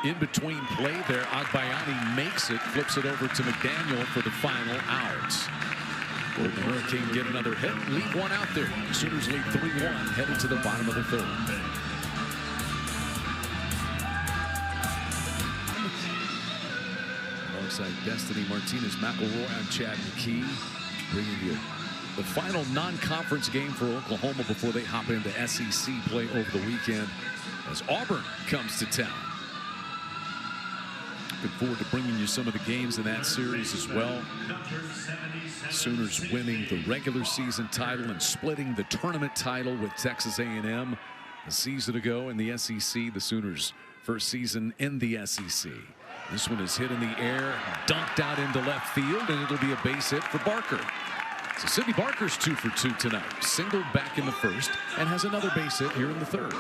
In between play there, Agbayani makes it, flips it over to McDaniel for the final out. Will the Hurricane get another hit? Leave one out there. The Sooners lead 3-1, headed to the bottom of the third. Alongside Destiny Martinez-McElroy, I'm Chad McKee, bringing you the final non-conference game for Oklahoma before they hop into SEC play over the weekend as Auburn comes to town. Looking forward to bringing you some of the games in that series as well. Sooners winning the regular season title and splitting the tournament title with Texas A&M a season ago in the SEC. The Sooners' first season in the SEC. This one is hit in the air, dunked out into left field, and it'll be a base hit for Barker. So Sydney Barker's 2 for 2 tonight. Singled back in the first and has another base hit here in the third.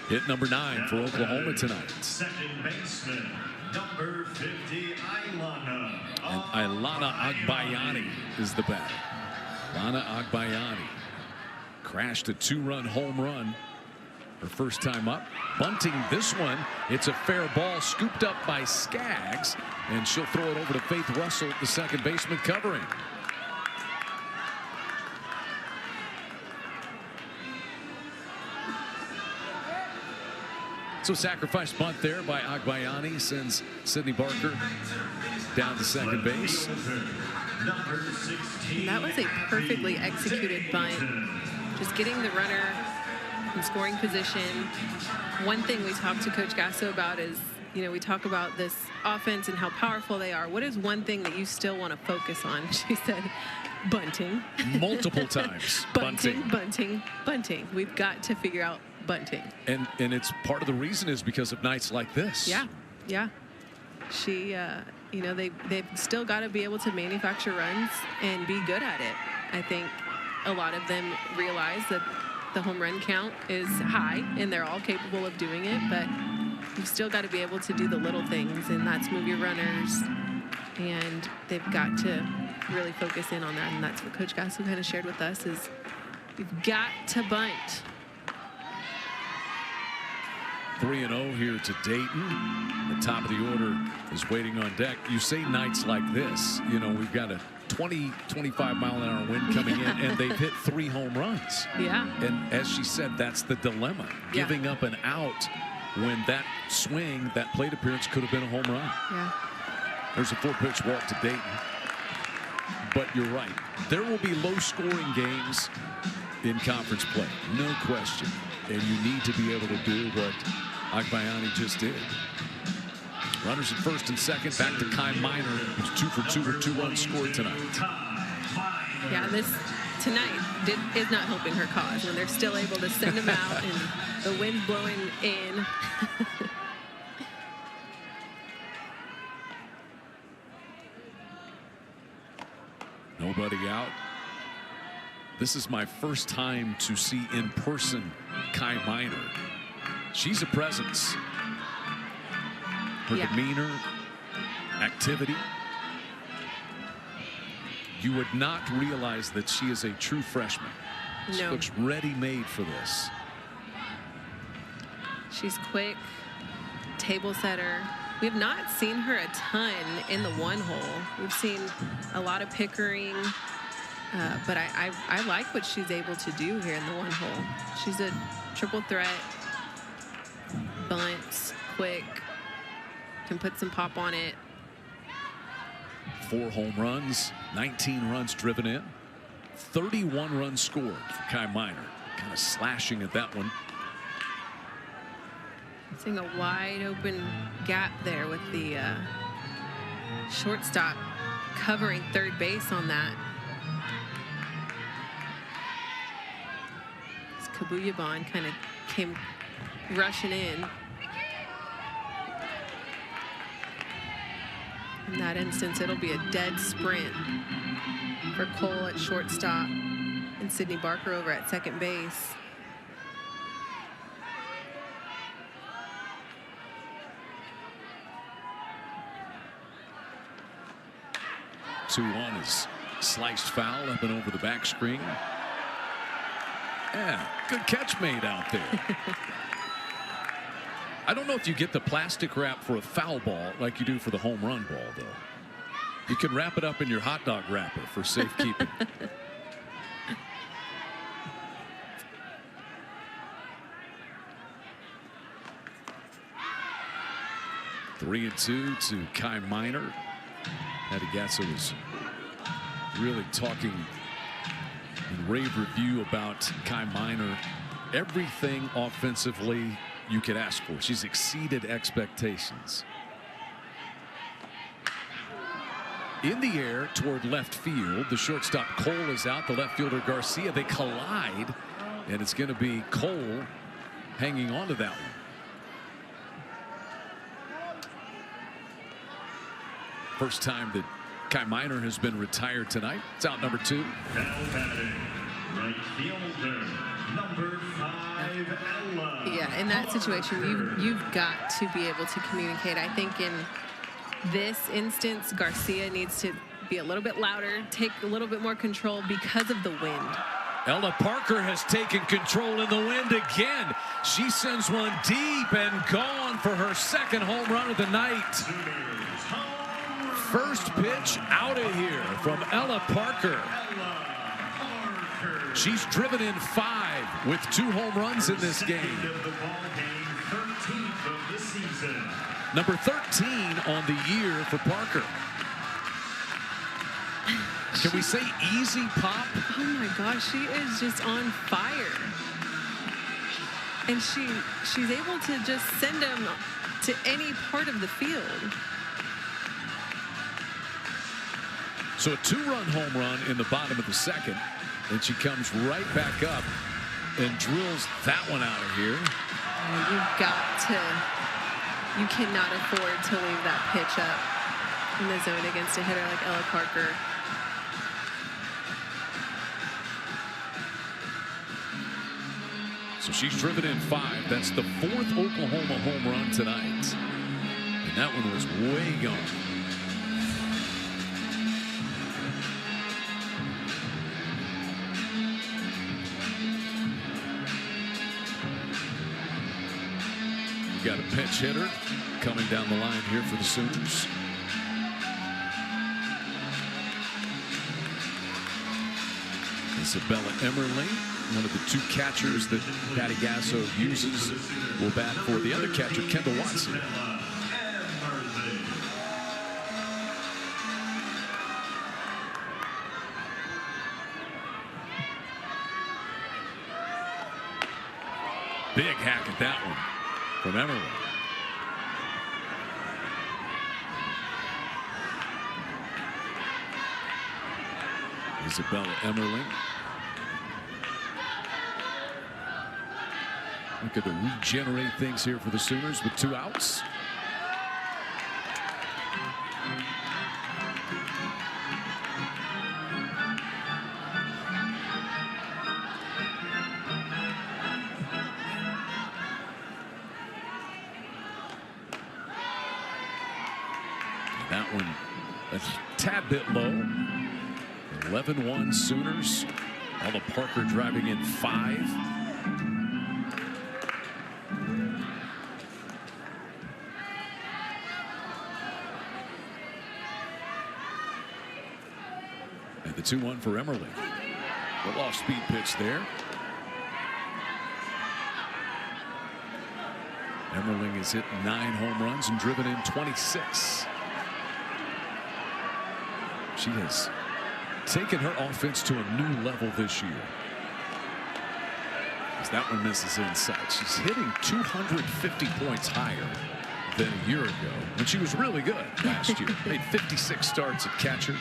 Hit number 9 for Oklahoma tonight. Second baseman, number 50, Ailana. And Ailana Agbayani is the batter. Ailana Agbayani crashed a 2-run home run her first time up. Bunting this one. It's a fair ball scooped up by Skaggs, and she'll throw it over to Faith Russell, the second baseman, covering. So sacrifice bunt there by Agbayani sends Sydney Barker down to second base. That was a perfectly executed bunt. Just getting the runner in scoring position. One thing we talked to Coach Gasso about is, we talk about this offense and how powerful they are. What is one thing that you still want to focus on? She said, bunting. Multiple times. bunting. We've got to figure out bunting. And it's part of the reason is because of nights like this. Yeah. She, they've still got to be able to manufacture runs and be good at it. I think a lot of them realize that the home run count is high and they're all capable of doing it, but you've still got to be able to do the little things, and that's move your runners, and they've got to really focus in on that. And that's what Coach Gasso kind of shared with us is you've got to bunt. 3-0 here to Dayton. The top of the order is waiting on deck. You say nights like this, we've got a 20-25 mile an hour wind coming in, and they've hit 3 home runs. Yeah. And as she said, that's the dilemma. Giving up an out when that swing, that plate appearance could have been a home run. Yeah. There's a 4-pitch walk to Dayton. But you're right. There will be low-scoring games in conference play, no question. And you need to be able to do what Agbayani just did. Runners at first and second, back to Kai Minor, who's 2 for 2 with 2 runs scored tonight. Yeah, this tonight is not helping her cause when they're still able to send them out and the wind blowing in. everybody out. This is my first time to see in person Kai Minor. She's a presence. Her demeanor, activity. You would not realize that she is a true freshman. She looks ready-made for this. She's quick, table setter. We have not seen her a ton in the one hole. We've seen a lot of pickering, but I like what she's able to do here in the one hole. She's a triple threat, bunts, quick, can put some pop on it. 4 home runs, 19 runs driven in, 31 runs scored for Kai Minor. Kind of slashing at that one. Seeing a wide open gap there with the shortstop covering third base on that. Kabuyaban kind of came rushing in. In that instance, it'll be a dead sprint for Cole at shortstop and Sydney Barker over at second base. Two one is sliced foul up and over the back screen. Yeah, good catch made out there. I don't know if you get the plastic wrap for a foul ball like you do for the home run ball, though. You can wrap it up in your hot dog wrapper for safekeeping. 3-2 to Kai Minor. Adigasa was really talking in rave review about Kai Minor. Everything offensively you could ask for. She's exceeded expectations. In the air toward left field, the shortstop Cole is out, the left fielder Garcia. They collide, and it's going to be Cole hanging on to that one. First time that Kai Minor has been retired tonight. It's out number 2. Now batting, right fielder, number 5, Ella. Yeah, in that situation, you've got to be able to communicate. I think in this instance, Garcia needs to be a little bit louder, take a little bit more control because of the wind. Ella Parker has taken control in the wind again. She sends one deep and gone for her second home run of the night. First pitch out of here from Ella Parker. She's driven in 5 with 2 home runs in this game. Number 13 on the year for Parker. Can we say easy pop? Oh my gosh, she is just on fire. And she's able to just send them to any part of the field. So a 2-run home run in the bottom of the second. And she comes right back up and drills that one out of here. You cannot afford to leave that pitch up in the zone against a hitter like Ella Parker. So she's driven in 5. That's the 4th Oklahoma home run tonight. And that one was way gone. Got a pinch hitter coming down the line here for the Sooners. Isabella Emmerling, one of the 2 catchers that Patty Gasso uses, will bat for the other catcher, Kendall Watson. Big hack at that one from Emmerling. Isabella Emmerling. Looking to regenerate things here for the Sooners with 2 outs. That one a tad bit low. 11-1 Sooners. Ella Parker driving in 5. And the 2-1 for Emmerling. The off-speed pitch there. Emmerling has hit 9 home runs and driven in 26. She has taken her offense to a new level this year. As that one misses inside. She's hitting 250 points higher than a year ago when she was really good last year. Made 56 starts at catcher,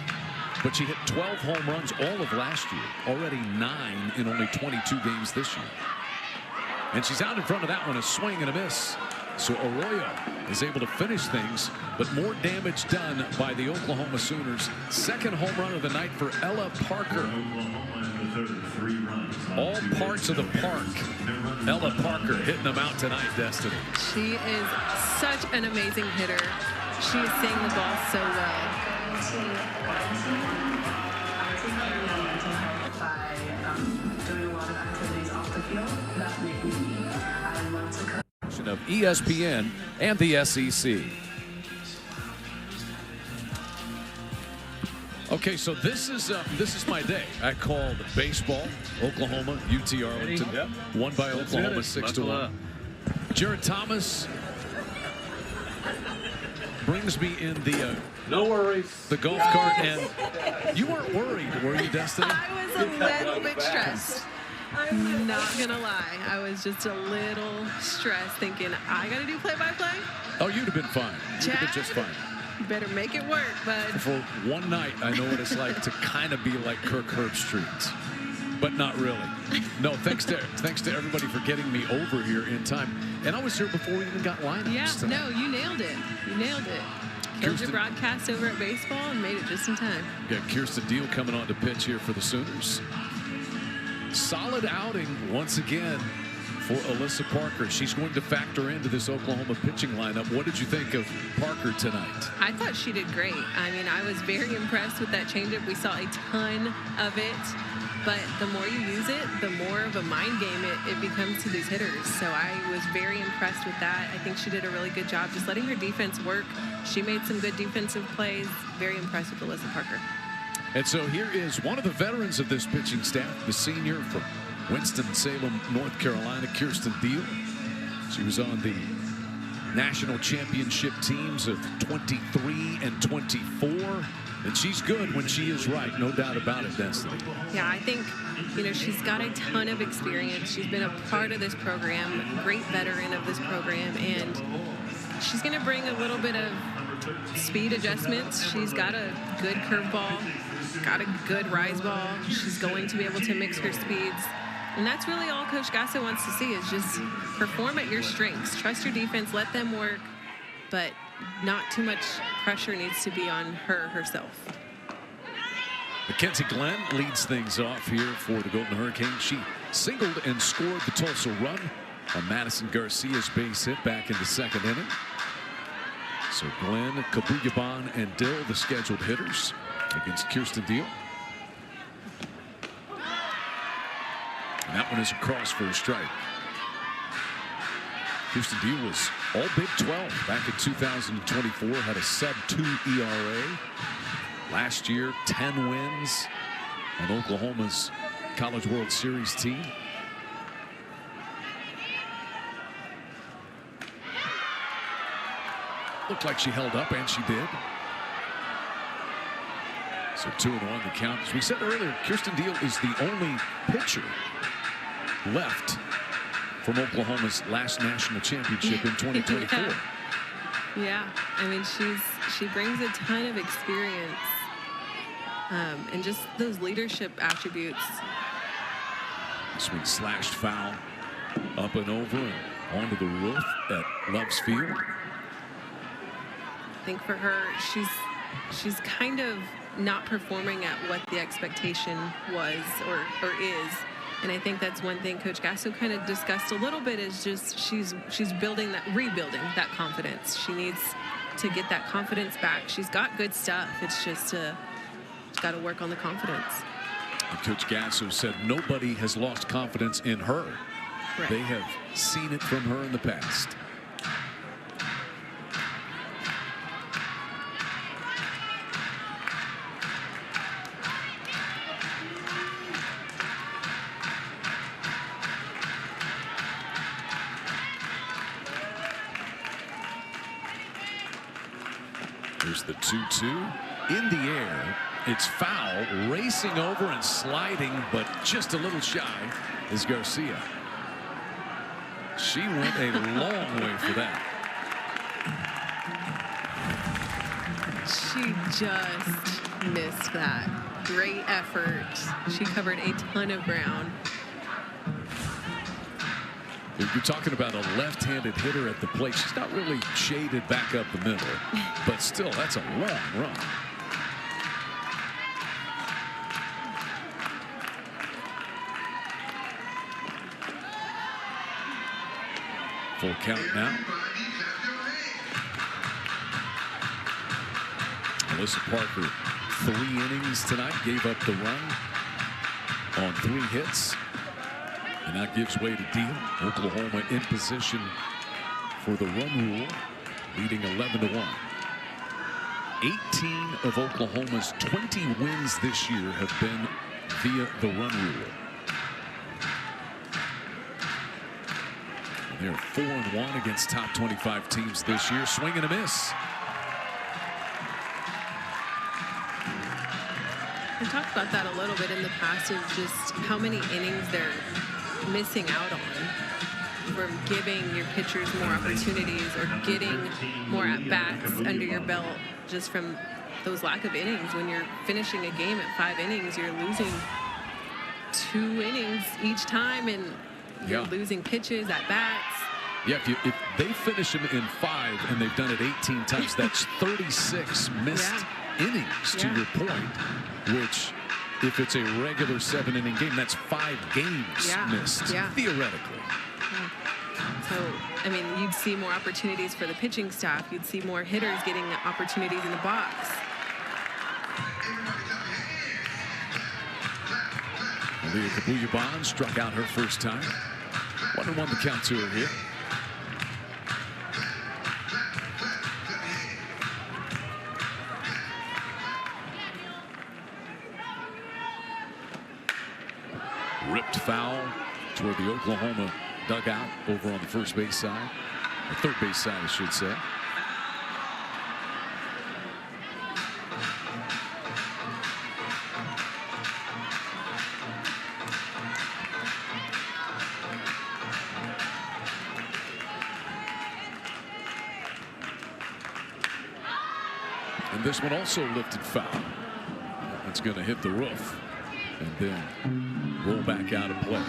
but she hit 12 home runs all of last year. Already 9 in only 22 games this year. And she's out in front of that one, a swing and a miss. So Arroyo is able to finish things, but more damage done by the Oklahoma Sooners. Second home run of the night for Ella Parker. All parts of the park. Ella Parker hitting them out tonight, Destiny. She is such an amazing hitter. She is seeing the ball so well. Of ESPN and the SEC. Okay, so this is my day. I called baseball, Oklahoma, UT Arlington, won by Oklahoma 6-1. Jared Thomas brings me in the no worries, the golf cart, and you weren't worried, were you, Destiny? I was a little bit stressed. I'm not gonna lie, I was just a little stressed, thinking I gotta do play-by-play. Oh, you'd have been fine. You'd have been just fine. You better make it work, bud. For one night, I know what it's like to kind of be like Kirk Herbstreit, but not really. No, thanks to everybody for getting me over here in time. And I was here before we even got lineups. Yeah, tonight. no, you nailed it. You nailed it. Killed your broadcast over at baseball and made it just in time. Yeah, Kirsten Deal coming on to pitch here for the Sooners. Solid outing once again for Alyssa Parker. She's going to factor into this Oklahoma pitching lineup. What did you think of Parker tonight? I thought she did great. I mean, I was very impressed with that changeup. We saw a ton of it, but the more you use it, the more of a mind game it becomes to these hitters. So I was very impressed with that. I think she did a really good job just letting her defense work. She made some good defensive plays. Very impressed with Alyssa Parker. And so here is one of the veterans of this pitching staff, the senior from Winston-Salem, North Carolina, Kirsten Deal. She was on the national championship teams of 23 and 24. And she's good when she is right, no doubt about it, Destiny. Yeah, I think, she's got a ton of experience. She's been a part of this program, great veteran of this program, and she's going to bring a little bit of speed adjustments. She's got a good curveball, got a good rise ball. She's going to be able to mix her speeds. And that's really all Coach Gasso wants to see, is just perform at your strengths. Trust your defense, let them work, but not too much pressure needs to be on herself. Mackenzie Glenn leads things off here for the Golden Hurricanes. She singled and scored the Tulsa run on Madison Garcia's base hit back in the second inning. So Glenn, Kabuyaban, and Dill, the scheduled hitters against Kirsten Deal. And that one is across for a strike. Kirsten Deal was all Big 12 back in 2024, had a sub-2 ERA. Last year, 10 wins on Oklahoma's College World Series team. Looked like she held up, and she did. So 2-1 the count. As we said earlier, Kirsten Deal is the only pitcher left from Oklahoma's last national championship in 2024. Yeah, I mean, she brings a ton of experience and just those leadership attributes. This one slashed foul up and over and onto the roof at Love's Field. I think for her, she's kind of not performing at what the expectation was or is. And I think that's one thing Coach Gasso kind of discussed a little bit, is just she's rebuilding that confidence. She needs to get that confidence back. She's got good stuff. It's just she's got to work on the confidence. And Coach Gasso said nobody has lost confidence in her. Right. They have seen it from her in the past. Here's the 2-2 in the air. It's foul, racing over and sliding, but just a little shy is Garcia. She went a long way for that. She just missed that. Great effort. She covered a ton of ground. You're talking about a left-handed hitter at the plate. She's not really shaded back up the middle, but still, that's a long run. Full count now. Alyssa Parker, 3 innings tonight, gave up the run on 3 hits. And that gives way to Deal. Oklahoma in position for the run rule, leading 11-1. 18 of Oklahoma's 20 wins this year have been via the run rule. And they're 4-1 against top 25 teams this year. Swing and a miss. We talked about that a little bit in the past, of just how many innings they're missing out on from giving your pitchers more opportunities or getting more at-bats under your belt, just from those lack of innings. When you're finishing a game at 5 innings, you're losing 2 innings each time, and you're losing pitches, at-bats. Yeah, if they finish them in 5 and they've done it 18 times, that's 36 missed innings, to your point, which, if it's a regular 7-inning game, that's 5 games missed, theoretically. So, I mean, you'd see more opportunities for the pitching staff. You'd see more hitters getting opportunities in the box. Leah Kabuya-Bond struck out her first time. 1-1 the count to her here. Ripped foul toward the Oklahoma dugout over on the first base side, or third base side, I should say. And this one also lifted foul. It's going to hit the roof and then roll back out of play.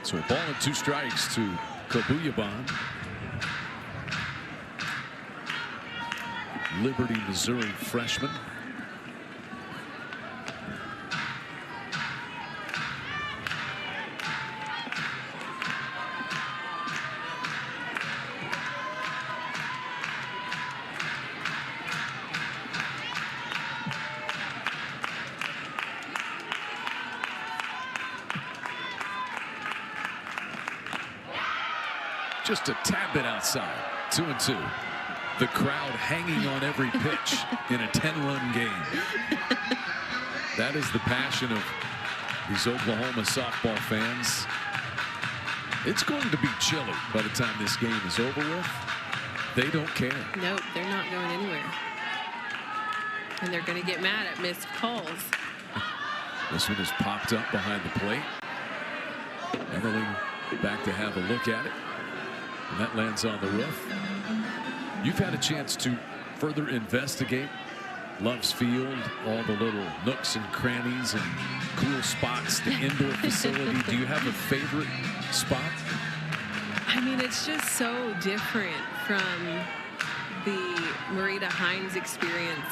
So a ball and 2 strikes to Kabuya-Bond. Liberty, Missouri freshman. Just a tad bit outside. 2-2. The crowd hanging on every pitch in a 10-run game. That is the passion of these Oklahoma softball fans. It's going to be chilly by the time this game is over with. They don't care. Nope, they're not going anywhere. And they're going to get mad at missed calls. This one is popped up behind the plate. Everling back to have a look at it. And that lands on the roof. You've had a chance to further investigate Love's Field, all the little nooks and crannies and cool spots, the indoor facility. Do you have a favorite spot? I mean, it's just so different from the Marita Hines experience.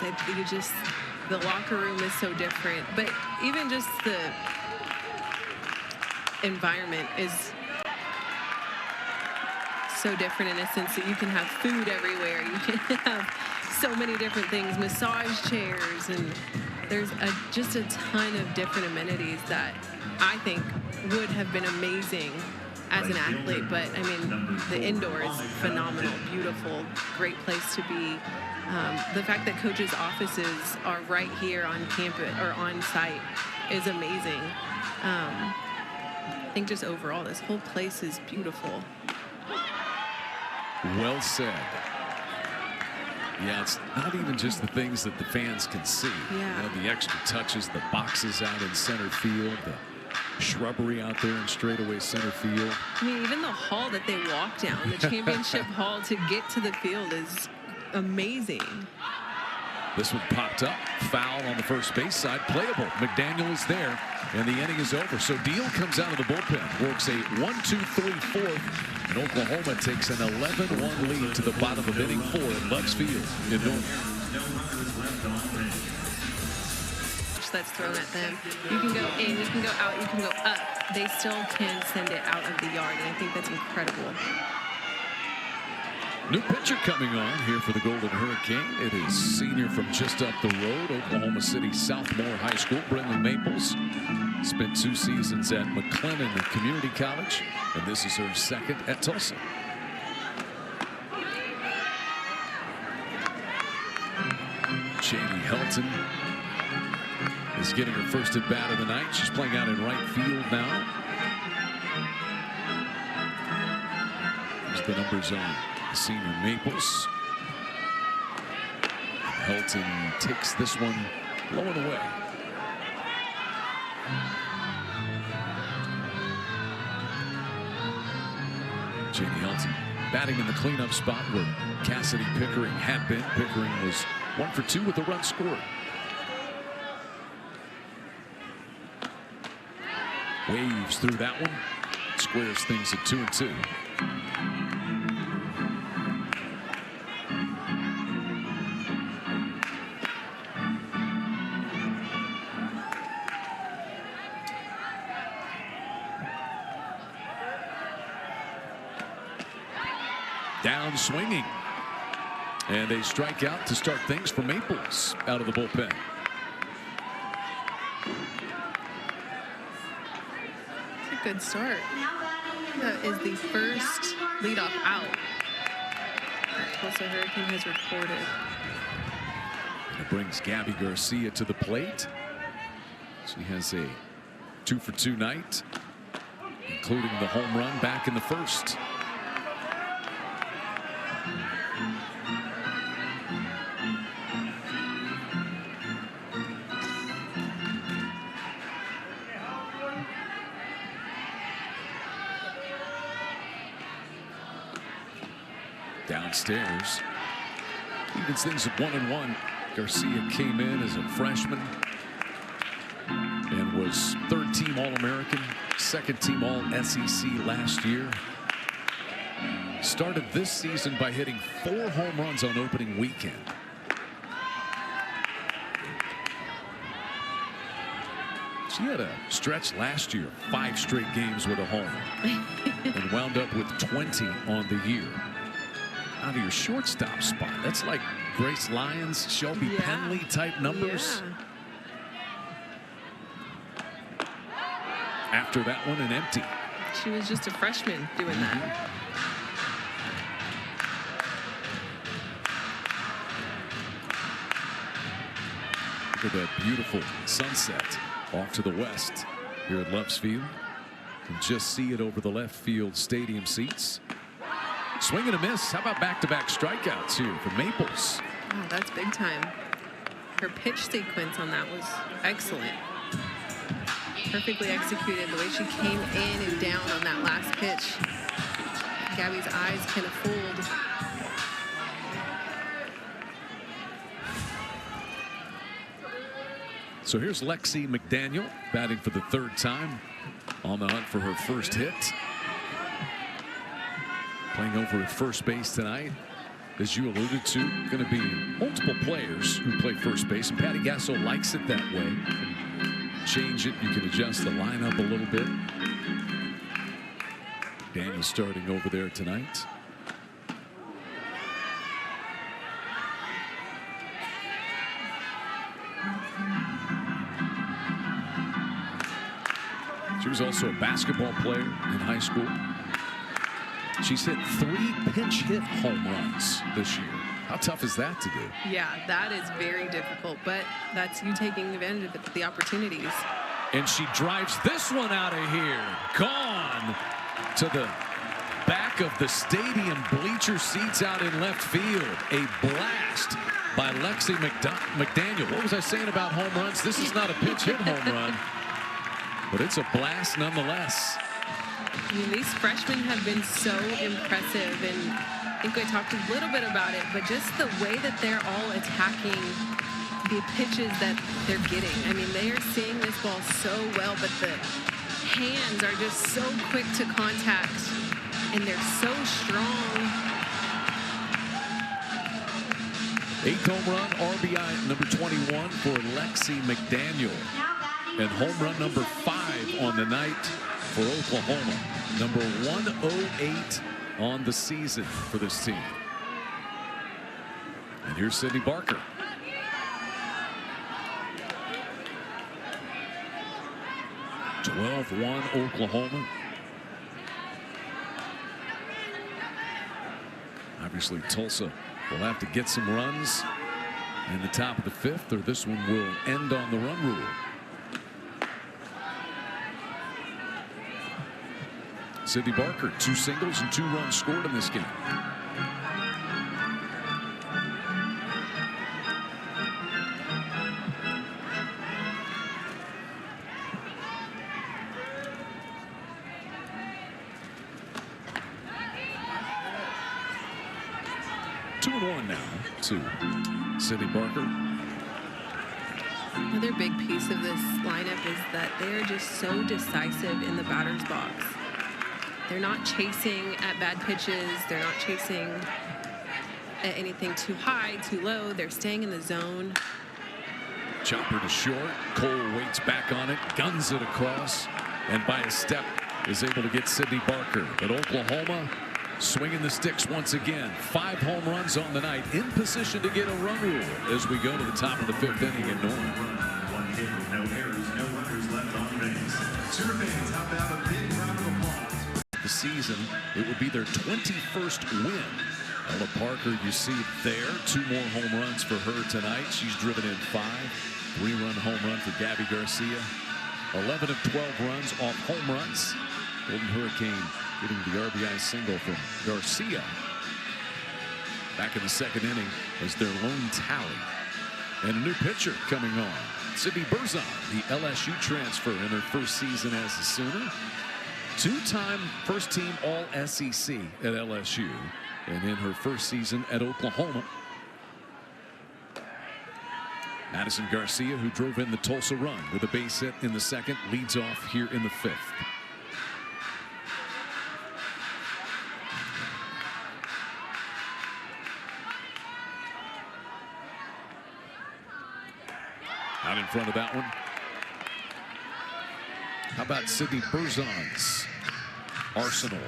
The locker room is so different. But even just the environment is so different in a sense that you can have food everywhere. You can have so many different things, massage chairs, and there's just a ton of different amenities that I think would have been amazing as an athlete. But I mean, the indoor is phenomenal, beautiful, great place to be. The fact that coaches' offices are right here on campus or on site is amazing. I think just overall, this whole place is beautiful. Well said. Yeah, it's not even just the things that the fans can see. Yeah. You know, the extra touches, the boxes out in center field, the shrubbery out there in straightaway center field. I mean, even the hall that they walk down, the championship hall to get to the field is amazing. This one popped up. Foul on the first base side. Playable. McDaniel is there, and the inning is over. So Deal comes out of the bullpen, works a 1-2-3 fourth, and Oklahoma takes an 11-1 lead to the bottom of inning 4 at Lux Field in Norman. That's thrown at them. You can go in, you can go out, you can go up. They still can send it out of the yard, and I think that's incredible. New pitcher coming on here for the Golden Hurricane. It is senior from just up the road, Oklahoma City Southmore High School, Brinley Maples. Spent 2 seasons at McLennan Community College, and this is her second at Tulsa. Janie Helton is getting her first at bat of the night. She's playing out in right field now. There's the numbers on senior Maples. Helton takes this one low and away. Janie Helton batting in the cleanup spot where Cassidy Pickering had been. Pickering was 1 for 2 with a run scored. Waves through that one. Squares things at 2-2. Down swinging. And a strikeout to start things for Maples out of the bullpen. Good start. That is the first leadoff out that Tulsa Hurricane has recorded. It brings Gabby Garcia to the plate. She has a 2 for 2 night, including the home run back in the first. Downstairs, evens things at 1-1. Garcia came in as a freshman and was 3rd-team All-American, 2nd-team All-SEC last year. Started this season by hitting 4 home runs on opening weekend. She had a stretch last year, 5 straight games with a home, and wound up with 20 on the year. Out of your shortstop spot. That's like Grace Lyons, Shelby Penley type numbers. After that one, an empty. She was just a freshman doing that. Look at that beautiful sunset off to the west here at Loves Field. You can just see it over the left field stadium seats. Swing and a miss. How about back-to-back strikeouts here for Maples? Wow, that's big time. Her pitch sequence on that was excellent. Perfectly executed. The way she came in and down on that last pitch. Gabby's eyes kind of fooled. So here's Lexi McDaniel batting for the 3rd time, on the hunt for her first hit. Playing over at first base tonight, as you alluded to, going to be multiple players who play first base, and Patty Gasso likes it that way. Change it, you can adjust the lineup a little bit. Daniel starting over there tonight. was also a basketball player in high school. She's hit 3 pinch hit home runs this year. How tough is that to do? Yeah, that is very difficult, but that's you taking advantage of the opportunities. And she drives this one out of here. Gone to the back of the stadium bleacher seats out in left field. A blast by Lexi McDaniel. What was I saying about home runs? This is not a pinch hit home run, but it's a blast nonetheless. I mean, these freshmen have been so impressive, and I think we talked a little bit about it, but just the way that they're all attacking the pitches that they're getting. I mean, they are seeing this ball so well, but the hands are just so quick to contact, and they're so strong. 8th home run, RBI number 21 for Lexi McDaniel. And home run number 5 on the night for Oklahoma. Number 108 on the season for this team. And here's Sydney Barker. (12-1) Oklahoma. Obviously, Tulsa will have to get some runs in the top of the 5th, or this one will end on the run rule. Sydney Barker, 2 singles and 2 runs scored in this game. Two and 1 now to Sydney Barker. Another big piece of this lineup is that they're just so decisive in the batter's box. They're not chasing at bad pitches. They're not chasing at anything too high, too low. They're staying in the zone. Chopper to short. Cole waits back on it, guns it across, and by a step is able to get Sydney Barker. But Oklahoma swinging the sticks once again. 5 home runs on the night, in position to get a run rule as we go to the top of the 5th inning in Norman. 1 hit, no errors, no runners left on base. Super fans, how about a big round of applause? The season, it would be their 21st win. Ella Parker, you see there, 2 more home runs for her tonight. She's driven in 5. 3-run home run for Gabby Garcia. 11 of 12 runs off home runs. Golden Hurricane getting the RBI single from Garcia. Back in the 2nd inning as their lone tally. And a new pitcher coming on. Sydney Berzon, the LSU transfer in her first season as a Sooner. 2-time first-team All-SEC at LSU, and in her first season at Oklahoma. Madison Garcia, who drove in the Tulsa run with a base hit in the 2nd, leads off here in the 5th. Out in front of that one. How about Sydney Berzon's arsenal?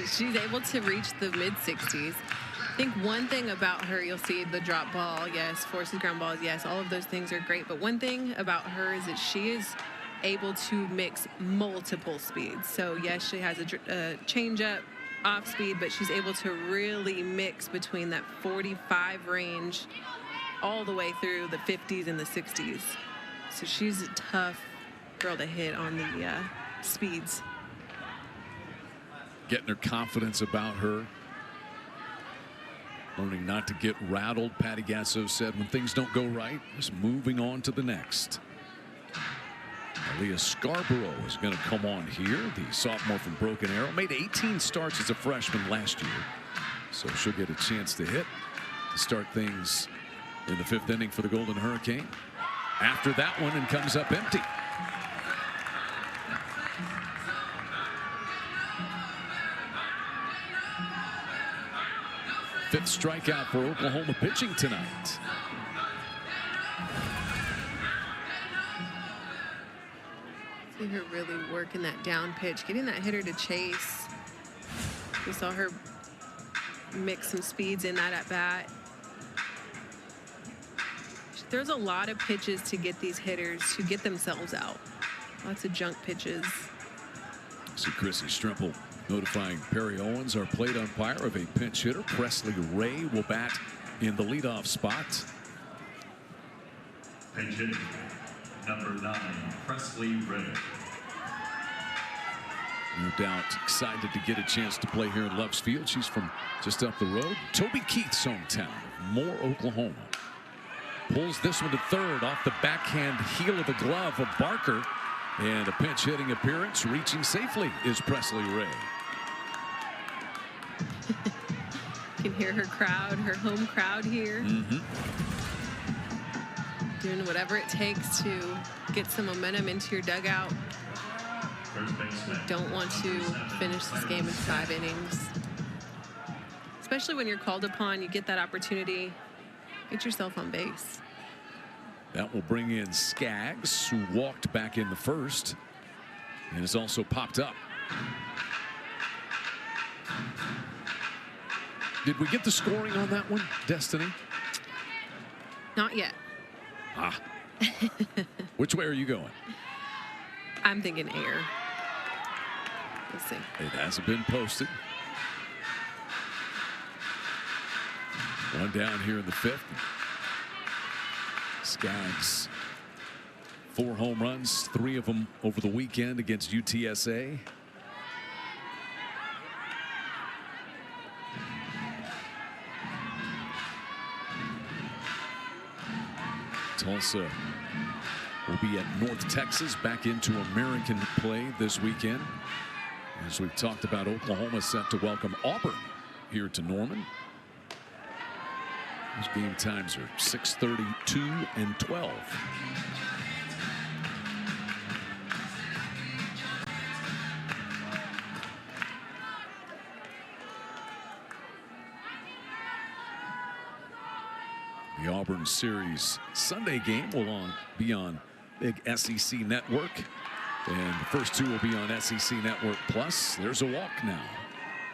She's able to reach the mid-60s. I think one thing about her, you'll see the drop ball, yes, forces ground balls, yes, all of those things are great. But one thing about her is that she is able to mix multiple speeds. So yes, she has a change-up, off speed, but she's able to really mix between that 45 range all the way through the 50s and the 60s. So she's a tough girl to hit on the speeds. Getting her confidence about her. Learning not to get rattled. Patty Gasso said when things don't go right, just moving on to the next. Aaliyah Scarborough is going to come on here, the sophomore from Broken Arrow. Made 18 starts as a freshman last year, so she'll get a chance to hit to start things in the 5th inning for the Golden Hurricane. After that one, and comes up empty. Fifth strikeout for Oklahoma pitching tonight. See her really working that down pitch, getting that hitter to chase. We saw her mix some speeds in that at bat. There's a lot of pitches to get these hitters to get themselves out. Lots of junk pitches. See Chrissy Strimple notifying Perry Owens, our plate umpire, of a pinch hitter. Presley Ray will bat in the leadoff spot. Pinch hitting, number 9, Presley Ray. No doubt excited to get a chance to play here in Loves Field. She's from just up the road. Toby Keith's hometown, Moore, Oklahoma. Pulls this one to third off the backhand heel of the glove of Barker. And a pinch hitting appearance. Reaching safely is Presley Ray. You can hear her crowd, her home crowd here. Doing whatever it takes to get some momentum into your dugout. You don't want to finish this game in 5 innings. Especially when you're called upon, you get that opportunity. Get yourself on base. That will bring in Skaggs, who walked back in the first and has also popped up. Did we get the scoring on that one, Destiny? Not yet. Ah. Which way are you going? I'm thinking air. Let's see. It hasn't been posted. One down here in the 5th. Skaggs, 4 home runs, 3 of them over the weekend against UTSA. Tulsa will be at North Texas, back into American play this weekend. As we've talked about, Oklahoma set to welcome Auburn here to Norman. Those game times are 6:32 and 12. The Auburn series Sunday game will be on big SEC network. And the first 2 will be on SEC Network Plus. There's a walk now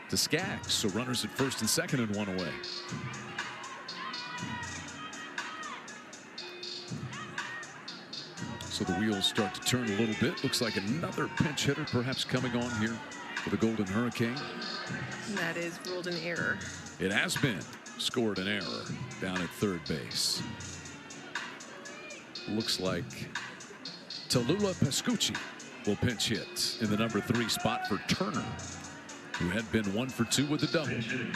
to Skaggs. So runners at first and second and 1 away. So the wheels start to turn a little bit. Looks like another pinch hitter perhaps coming on here for the Golden Hurricane. That is ruled an error. It has been scored an error down at third base. Looks like Tallulah Pascucci will pinch hit in the number 3 spot for Turner, who had been 1 for 2 with a double. Pinch hitting,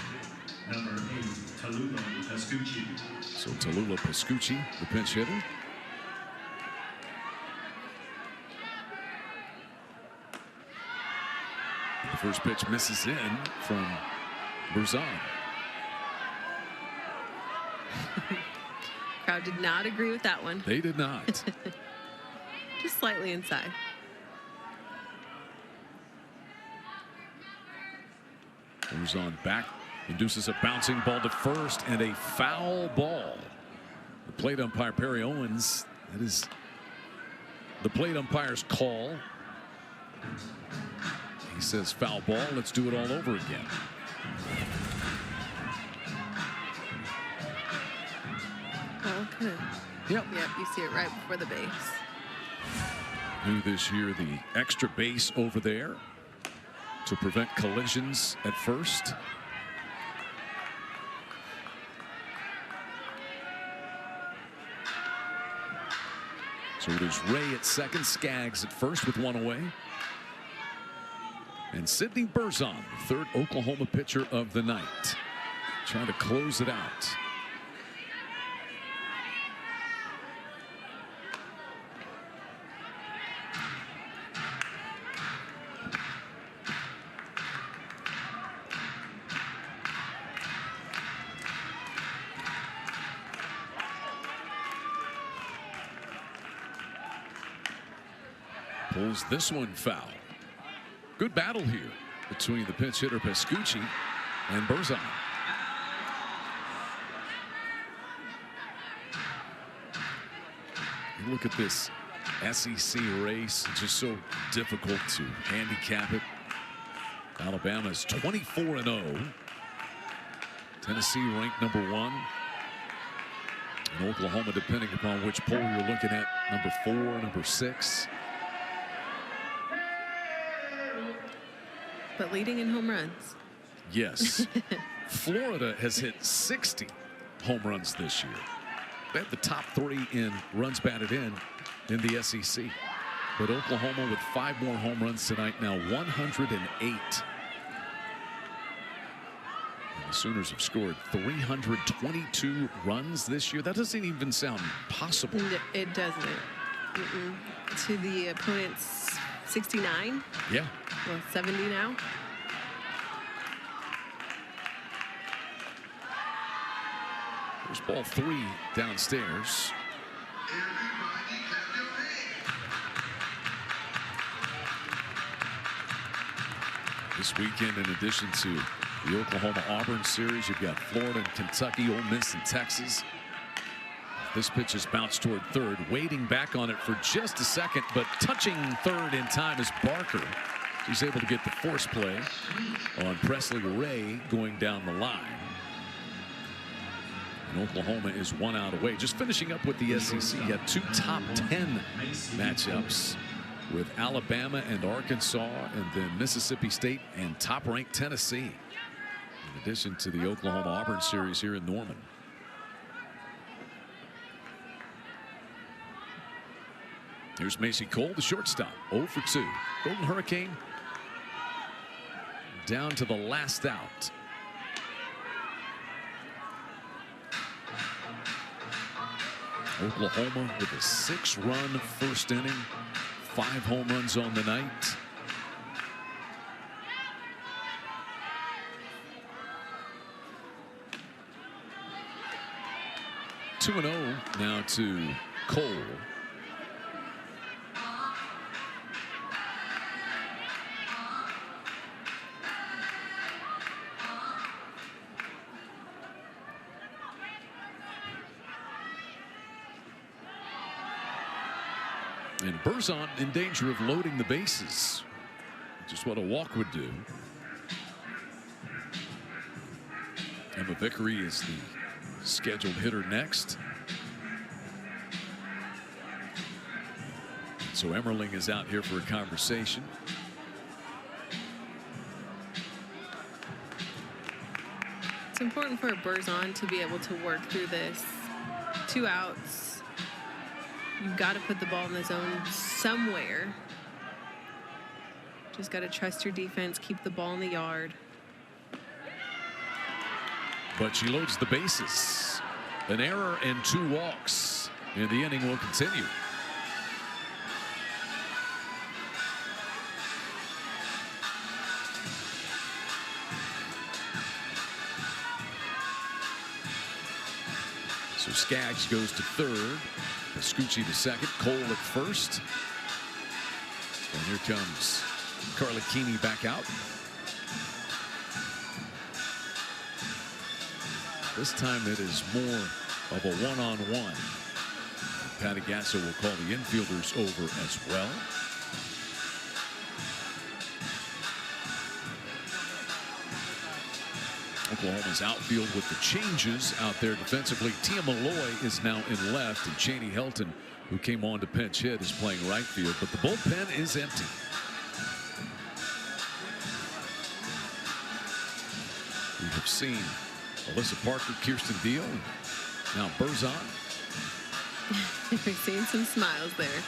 number 8, Tallulah Pascucci. So Tallulah Pascucci, the pinch hitter. The first pitch misses in from Berzon. Crowd did not agree with that one. They did not. Just slightly inside. Berzon back, induces a bouncing ball to first and a foul ball. The plate umpire Perry Owens, that is the plate umpire's call. He says foul ball. Let's do it all over again. Well, good. Yep. Yep, you see it right before the base. New this year, the extra base over there to prevent collisions at first. So it is Ray at second, Skaggs at first with 1 away. And Sidney Berzon, the third Oklahoma pitcher of the night, trying to close it out. Pulls this one foul. Good battle here between the pinch hitter Pascucci and Berzon. You look at this SEC race, it's just so difficult to handicap it. Alabama's 24-0. Tennessee ranked number 1. And Oklahoma, depending upon which poll you're looking at, number 4, number 6. but leading in home runs. Yes. Florida has hit 60 home runs this year. They have the top 3 in runs batted in the SEC. But Oklahoma with 5 more home runs tonight, now 108. And the Sooners have scored 322 runs this year. That doesn't even sound possible. It doesn't. To the opponent's 69. Yeah. Well, 70 now. There's ball 3 downstairs. This weekend, in addition to the Oklahoma-Auburn series, you've got Florida and Kentucky, Ole Miss and Texas. This pitch is bounced toward third, waiting back on it for just a second, but touching third in time is Barker. He's able to get the force play on Presley Ray going down the line. And Oklahoma is 1 out away. Just finishing up with the SEC, you got 2 top 10 matchups with Alabama and Arkansas, and then Mississippi State and top-ranked Tennessee, in addition to the Oklahoma-Auburn series here in Norman. Here's Macy Cole, the shortstop, 0 for 2. Golden Hurricane down to the last out. Oklahoma with a 6-run first inning, 5 home runs on the night. Two 2-0 now to Cole. And Berzon in danger of loading the bases. Just what a walk would do. Emma Vickery is the scheduled hitter next. So Emmerling is out here for a conversation. It's important for Berzon to be able to work through this. 2 outs. You've got to put the ball in the zone somewhere. Just got to trust your defense, keep the ball in the yard. But she loads the bases. An error and 2 walks, and the inning will continue. So Skaggs goes to third. Pascucci to second. Cole at first. And here comes Carly Keeney back out. This time it is more of a one-on-one. Patty Gasso will call the infielders over as well. Oklahoma's outfield with the changes out there defensively. Tia Malloy is now in left, and Cheney Helton, who came on to pinch hit, is playing right field, but the bullpen is empty. We have seen Alyssa Parker, Kirsten Deal, and now Berzon. We've seen some smiles there.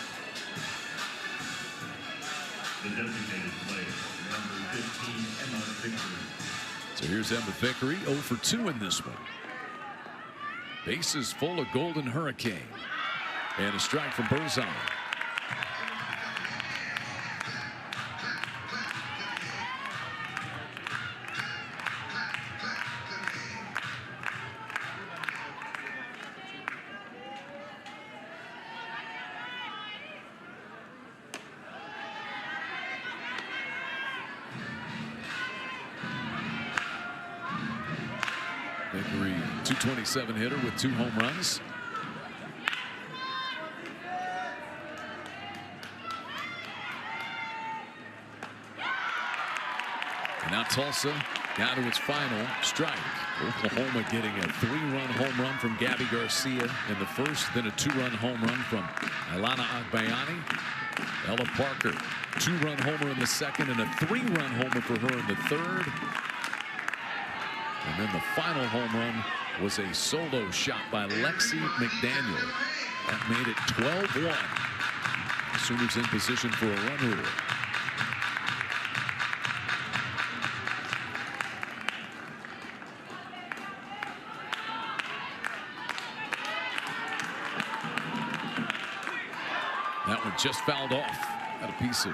The designated player, number 15, Emma Vickery. So here's Emma Vickery, 0 for 2 in this one. Bases full of Golden Hurricane. And a strike from Berzon. Vickery, 227 hitter with 2 home runs. And now Tulsa down to its final strike. Oklahoma getting a 3-run home run from Gabby Garcia in the first, then a 2-run home run from Ilana Agbayani. Ella Parker, 2-run homer in the second and a 3-run homer for her in the third. And then the final home run was a solo shot by Lexi McDaniel. That made it 12-1. Sooners in position for a run rule. That one just fouled off. Got a piece of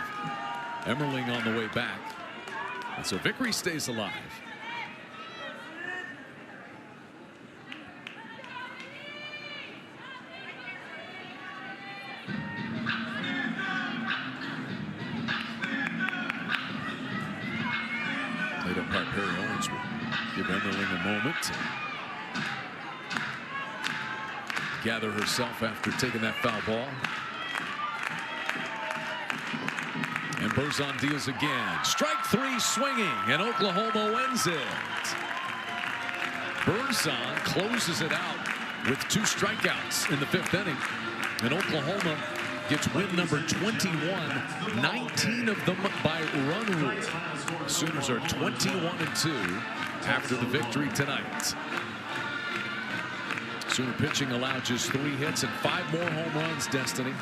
Emmerling on the way back. And so Vickery stays alive. Played up by Perry Owens will give Emmerling a moment to gather herself after taking that foul ball. And Berzon deals again. Strike 3 swinging, and Oklahoma wins it. Berzon closes it out with 2 strikeouts in the 5th inning. And Oklahoma gets win number 21, 19 of them by run rule. Sooners are 21-2 after the victory tonight. Sooner pitching allowed just 3 hits and 5 more home runs, Destiny.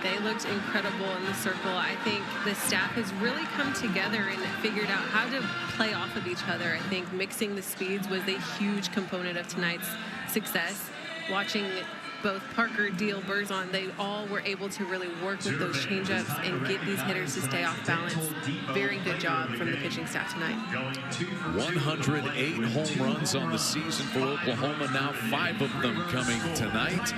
They looked incredible in the circle. I think the staff has really come together and figured out how to play off of each other. I think mixing the speeds was a huge component of tonight's success. Watching both Parker, Deal, Berzon, they all were able to really work with those changeups and get these hitters to stay off balance. Very good job from the pitching staff tonight. 108 home runs on the season for Oklahoma. Now 5 of them coming tonight.